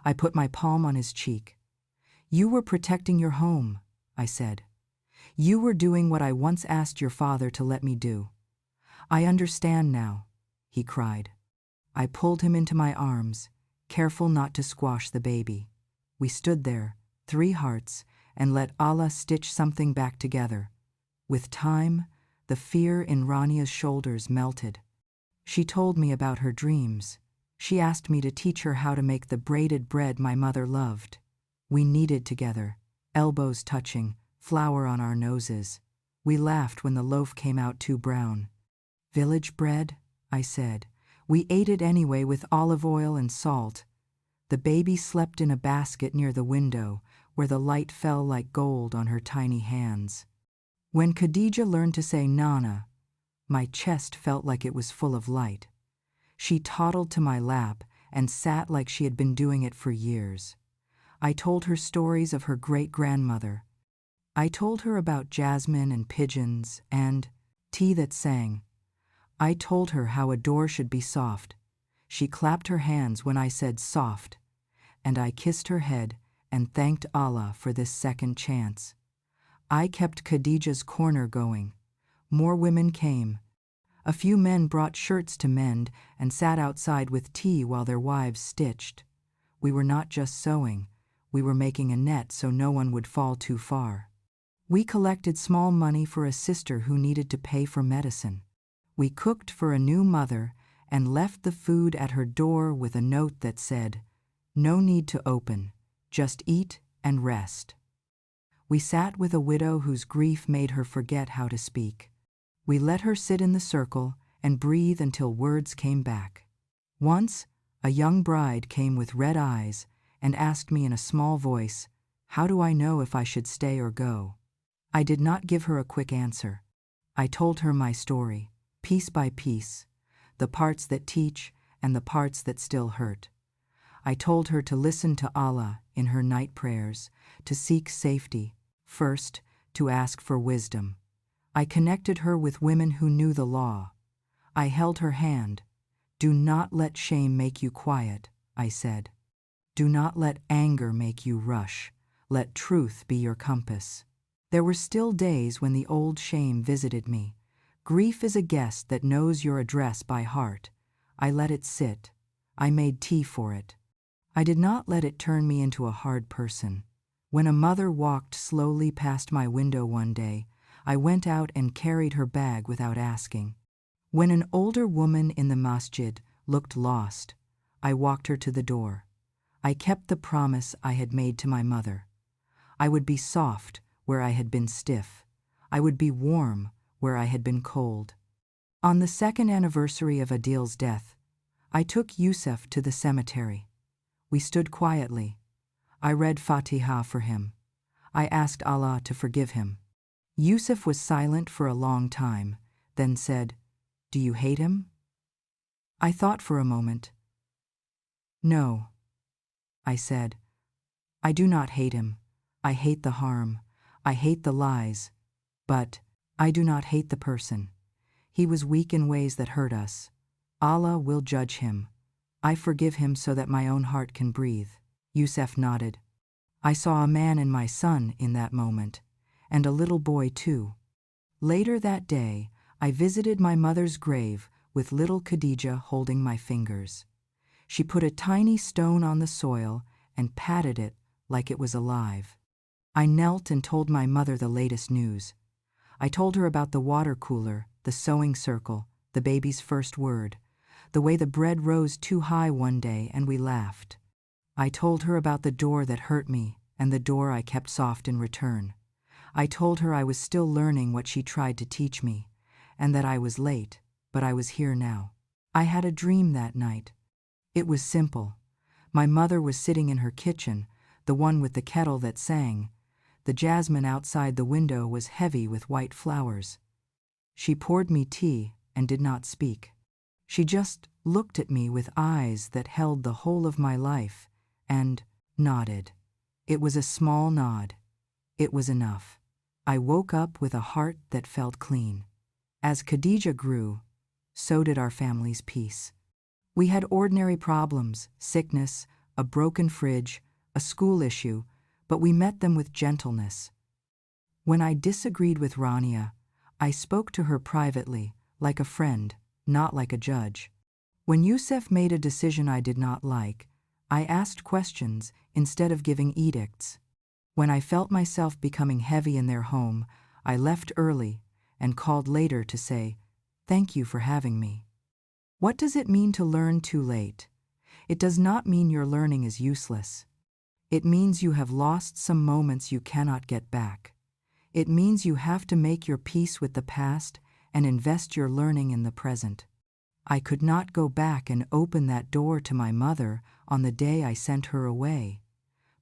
I put my palm on his cheek. "You were protecting your home," I said. "You were doing what I once asked your father to let me do." "I understand now," he cried. I pulled him into my arms, careful not to squash the baby. We stood there, 3 hearts, and let Allah stitch something back together. With time, the fear in Rania's shoulders melted. She told me about her dreams. She asked me to teach her how to make the braided bread my mother loved. We kneaded together, elbows touching, flour on our noses. We laughed when the loaf came out too brown. "Village bread," I said. We ate it anyway with olive oil and salt. The baby slept in a basket near the window, where the light fell like gold on her tiny hands. When Khadija learned to say Nana, my chest felt like it was full of light. She toddled to my lap and sat like she had been doing it for years. I told her stories of her great-grandmother. I told her about jasmine and pigeons and tea that sang. I told her how a door should be soft. She clapped her hands when I said soft, and I kissed her head and thanked Allah for this second chance. I kept Khadijah's corner going. More women came. A few men brought shirts to mend and sat outside with tea while their wives stitched. We were not just sewing, we were making a net so no one would fall too far. We collected small money for a sister who needed to pay for medicine. We cooked for a new mother and left the food at her door with a note that said, "No need to open, just eat and rest." We sat with a widow whose grief made her forget how to speak. We let her sit in the circle and breathe until words came back. Once, a young bride came with red eyes and asked me in a small voice, "How do I know if I should stay or go?" I did not give her a quick answer. I told her my story, piece by piece, the parts that teach and the parts that still hurt. I told her to listen to Allah in her night prayers, to seek safety, first, to ask for wisdom. I connected her with women who knew the law. I held her hand. "Do not let shame make you quiet," I said. "Do not let anger make you rush. Let truth be your compass." There were still days when the old shame visited me. Grief is a guest that knows your address by heart. I let it sit. I made tea for it. I did not let it turn me into a hard person. When a mother walked slowly past my window one day, I went out and carried her bag without asking. When an older woman in the masjid looked lost, I walked her to the door. I kept the promise I had made to my mother. I would be soft where I had been stiff. I would be warm where I had been cold. On the second anniversary of Adil's death, I took Yusuf to the cemetery. We stood quietly. I read Fatiha for him. I asked Allah to forgive him. Yusuf was silent for a long time, then said, "Do you hate him?" I thought for a moment. "No," I said. "I do not hate him. I hate the harm. I hate the lies. But I do not hate the person. He was weak in ways that hurt us. Allah will judge him. I forgive him so that my own heart can breathe." Yusuf nodded. I saw a man and my son in that moment, and a little boy too. Later that day, I visited my mother's grave with little Khadijah holding my fingers. She put a tiny stone on the soil and patted it like it was alive. I knelt and told my mother the latest news. I told her about the water cooler, the sewing circle, the baby's first word, the way the bread rose too high one day and we laughed. I told her about the door that hurt me and the door I kept soft in return. I told her I was still learning what she tried to teach me, and that I was late, but I was here now. I had a dream that night. It was simple. My mother was sitting in her kitchen, the one with the kettle that sang. The jasmine outside the window was heavy with white flowers. She poured me tea and did not speak. She just looked at me with eyes that held the whole of my life and nodded. It was a small nod. It was enough. I woke up with a heart that felt clean. As Khadijah grew, so did our family's peace. We had ordinary problems, sickness, a broken fridge, a school issue, but we met them with gentleness. When I disagreed with Rania, I spoke to her privately, like a friend, not like a judge. When Yusuf made a decision I did not like, I asked questions instead of giving edicts. When I felt myself becoming heavy in their home, I left early and called later to say, "Thank you for having me." What does it mean to learn too late? It does not mean your learning is useless. It means you have lost some moments you cannot get back. It means you have to make your peace with the past and invest your learning in the present. I could not go back and open that door to my mother on the day I sent her away,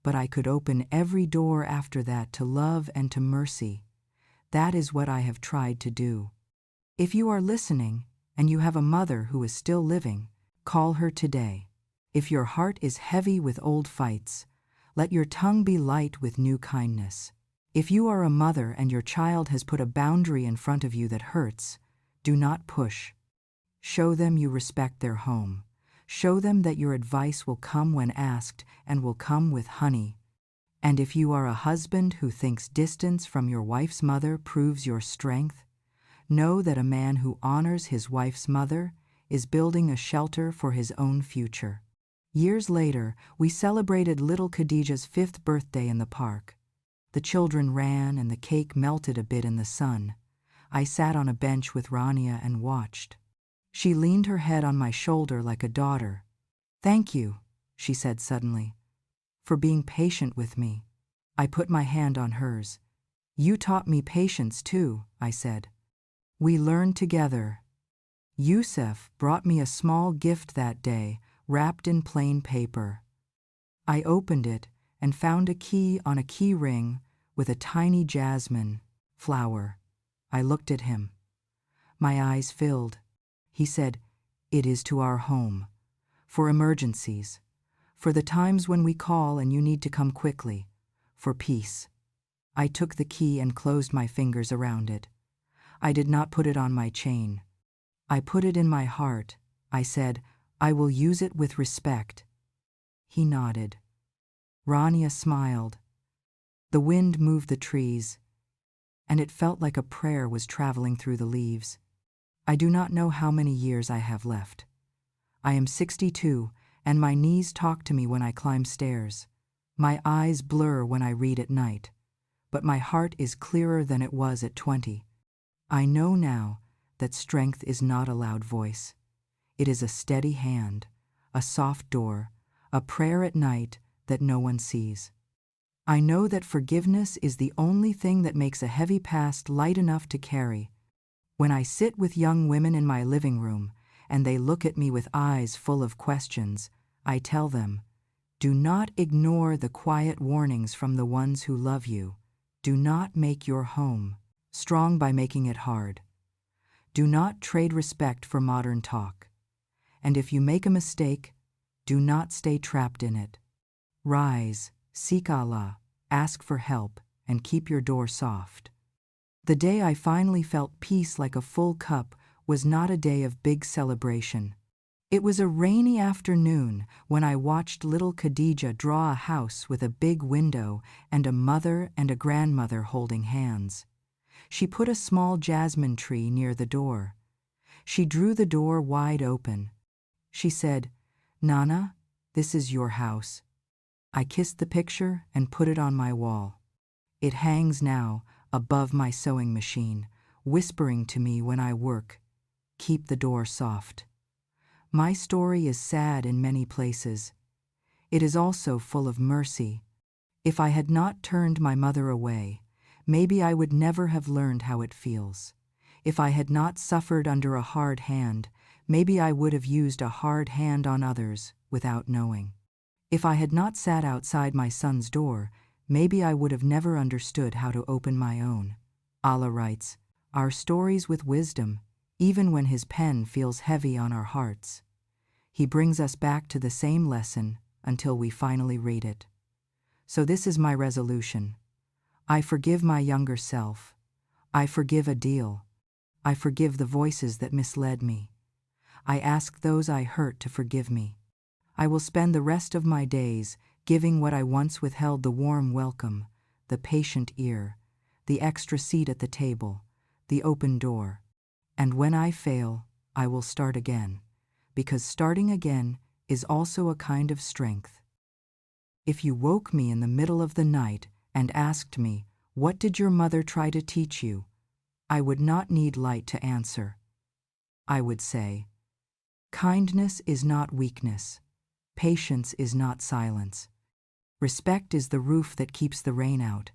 but I could open every door after that to love and to mercy. That is what I have tried to do. If you are listening and you have a mother who is still living, call her today. If your heart is heavy with old fights, let your tongue be light with new kindness. If you are a mother and your child has put a boundary in front of you that hurts, do not push. Show them you respect their home. Show them that your advice will come when asked and will come with honey. And if you are a husband who thinks distance from your wife's mother proves your strength, know that a man who honors his wife's mother is building a shelter for his own future. Years later, we celebrated little Khadija's 5th birthday in the park. The children ran and the cake melted a bit in the sun. I sat on a bench with Rania and watched. She leaned her head on my shoulder like a daughter. "Thank you," she said suddenly, "for being patient with me." I put my hand on hers. "You taught me patience too," I said. "We learned together." Yusuf brought me a small gift that day, wrapped in plain paper. I opened it and found a key on a key ring with a tiny jasmine flower. I looked at him. My eyes filled. He said, "It is to our home, for emergencies, for the times when we call and you need to come quickly, for peace." I took the key and closed my fingers around it. I did not put it on my chain. I put it in my heart. I said, "I will use it with respect." He nodded. Rania smiled. The wind moved the trees, and it felt like a prayer was traveling through the leaves. I do not know how many years I have left. I am 62, and my knees talk to me when I climb stairs. My eyes blur when I read at night, but my heart is clearer than it was at 20. I know now that strength is not a loud voice. It is a steady hand, a soft door, a prayer at night that no one sees. I know that forgiveness is the only thing that makes a heavy past light enough to carry. When I sit with young women in my living room and they look at me with eyes full of questions, I tell them, do not ignore the quiet warnings from the ones who love you. Do not make your home strong by making it hard. Do not trade respect for modern talk. And if you make a mistake, do not stay trapped in it. Rise, seek Allah, ask for help, and keep your door soft. The day I finally felt peace like a full cup was not a day of big celebration. It was a rainy afternoon when I watched little Khadija draw a house with a big window and a mother and a grandmother holding hands. She put a small jasmine tree near the door. She drew the door wide open. She said, "Nana, this is your house." I kissed the picture and put it on my wall. It hangs now above my sewing machine, whispering to me when I work, "Keep the door soft." My story is sad in many places. It is also full of mercy. If I had not turned my mother away, maybe I would never have learned how it feels. If I had not suffered under a hard hand, maybe I would have used a hard hand on others without knowing. If I had not sat outside my son's door, maybe I would have never understood how to open my own. Allah writes, our stories with wisdom, even when his pen feels heavy on our hearts. He brings us back to the same lesson until we finally read it. So this is my resolution. I forgive my younger self. I forgive Adil. I forgive the voices that misled me. I ask those I hurt to forgive me. I will spend the rest of my days giving what I once withheld: the warm welcome, the patient ear, the extra seat at the table, the open door. And when I fail, I will start again, because starting again is also a kind of strength. If you woke me in the middle of the night and asked me, "What did your mother try to teach you?" I would not need light to answer. I would say, kindness is not weakness. Patience is not silence. Respect is the roof that keeps the rain out,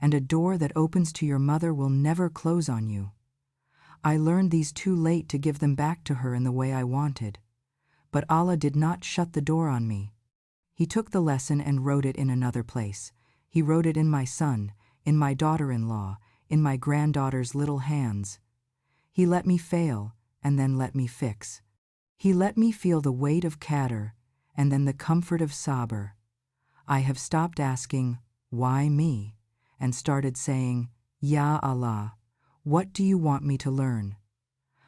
and a door that opens to your mother will never close on you. I learned these too late to give them back to her in the way I wanted. But Allah did not shut the door on me. He took the lesson and wrote it in another place. He wrote it in my son, in my daughter-in-law, in my granddaughter's little hands. He let me fail, and then let me fix. He let me feel the weight of Qadr, and then the comfort of Sabr. I have stopped asking, why me? And started saying, Ya Allah, what do you want me to learn?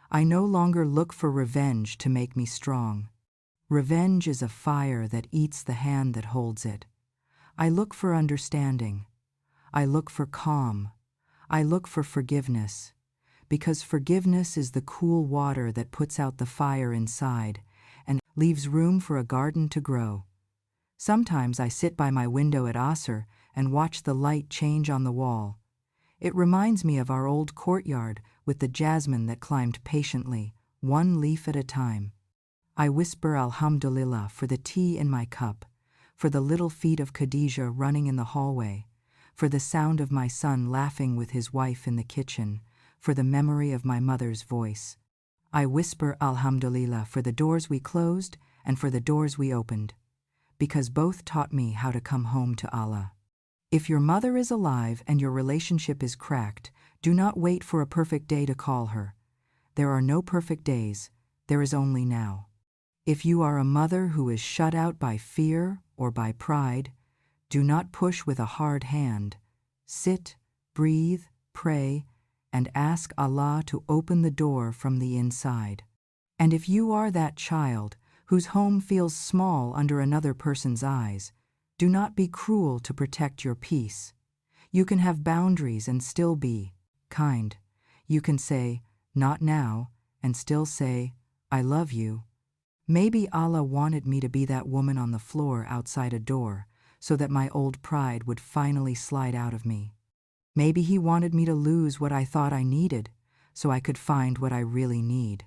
I no longer look for revenge to make me strong. Revenge is a fire that eats the hand that holds it. I look for understanding. I look for calm. I look for forgiveness. Because forgiveness is the cool water that puts out the fire inside and leaves room for a garden to grow. Sometimes I sit by my window at Asr and watch the light change on the wall. It reminds me of our old courtyard with the jasmine that climbed patiently, one leaf at a time. I whisper Alhamdulillah for the tea in my cup, for the little feet of Khadija running in the hallway, for the sound of my son laughing with his wife in the kitchen, for the memory of my mother's voice. I whisper Alhamdulillah for the doors we closed and for the doors we opened, because both taught me how to come home to Allah. If your mother is alive and your relationship is cracked, do not wait for a perfect day to call her. There are no perfect days, there is only now. If you are a mother who is shut out by fear or by pride, do not push with a hard hand. Sit, breathe, pray, and ask Allah to open the door from the inside. And if you are that child whose home feels small under another person's eyes, do not be cruel to protect your peace. You can have boundaries and still be kind. You can say, "Not now," and still say, "I love you." Maybe Allah wanted me to be that woman on the floor outside a door so that my old pride would finally slide out of me. Maybe He wanted me to lose what I thought I needed so I could find what I really need.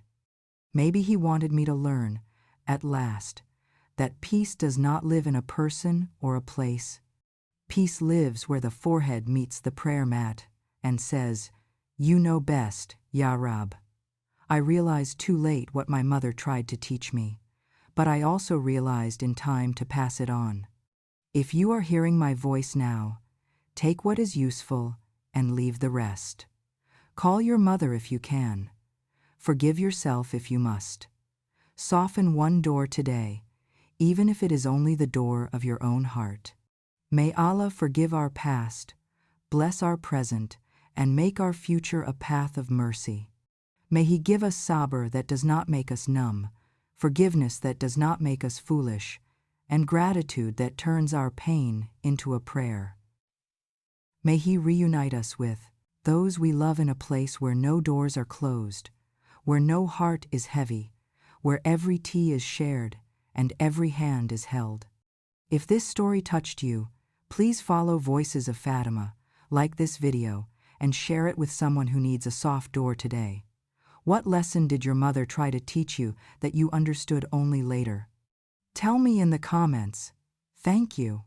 Maybe He wanted me to learn, at last, that peace does not live in a person or a place. Peace lives where the forehead meets the prayer mat and says, "You know best, Ya Rab." I realized too late what my mother tried to teach me, but I also realized in time to pass it on. If you are hearing my voice now, take what is useful and leave the rest. Call your mother if you can. Forgive yourself if you must. Soften one door today, even if it is only the door of your own heart. May Allah forgive our past, bless our present, and make our future a path of mercy. May He give us sabr that does not make us numb, forgiveness that does not make us foolish, and gratitude that turns our pain into a prayer. May He reunite us with those we love in a place where no doors are closed, where no heart is heavy, where every tea is shared and every hand is held. If this story touched you, please follow Voices of Fatima, like this video, and share it with someone who needs a soft door today. What lesson did your mother try to teach you that you understood only later? Tell me in the comments. Thank you.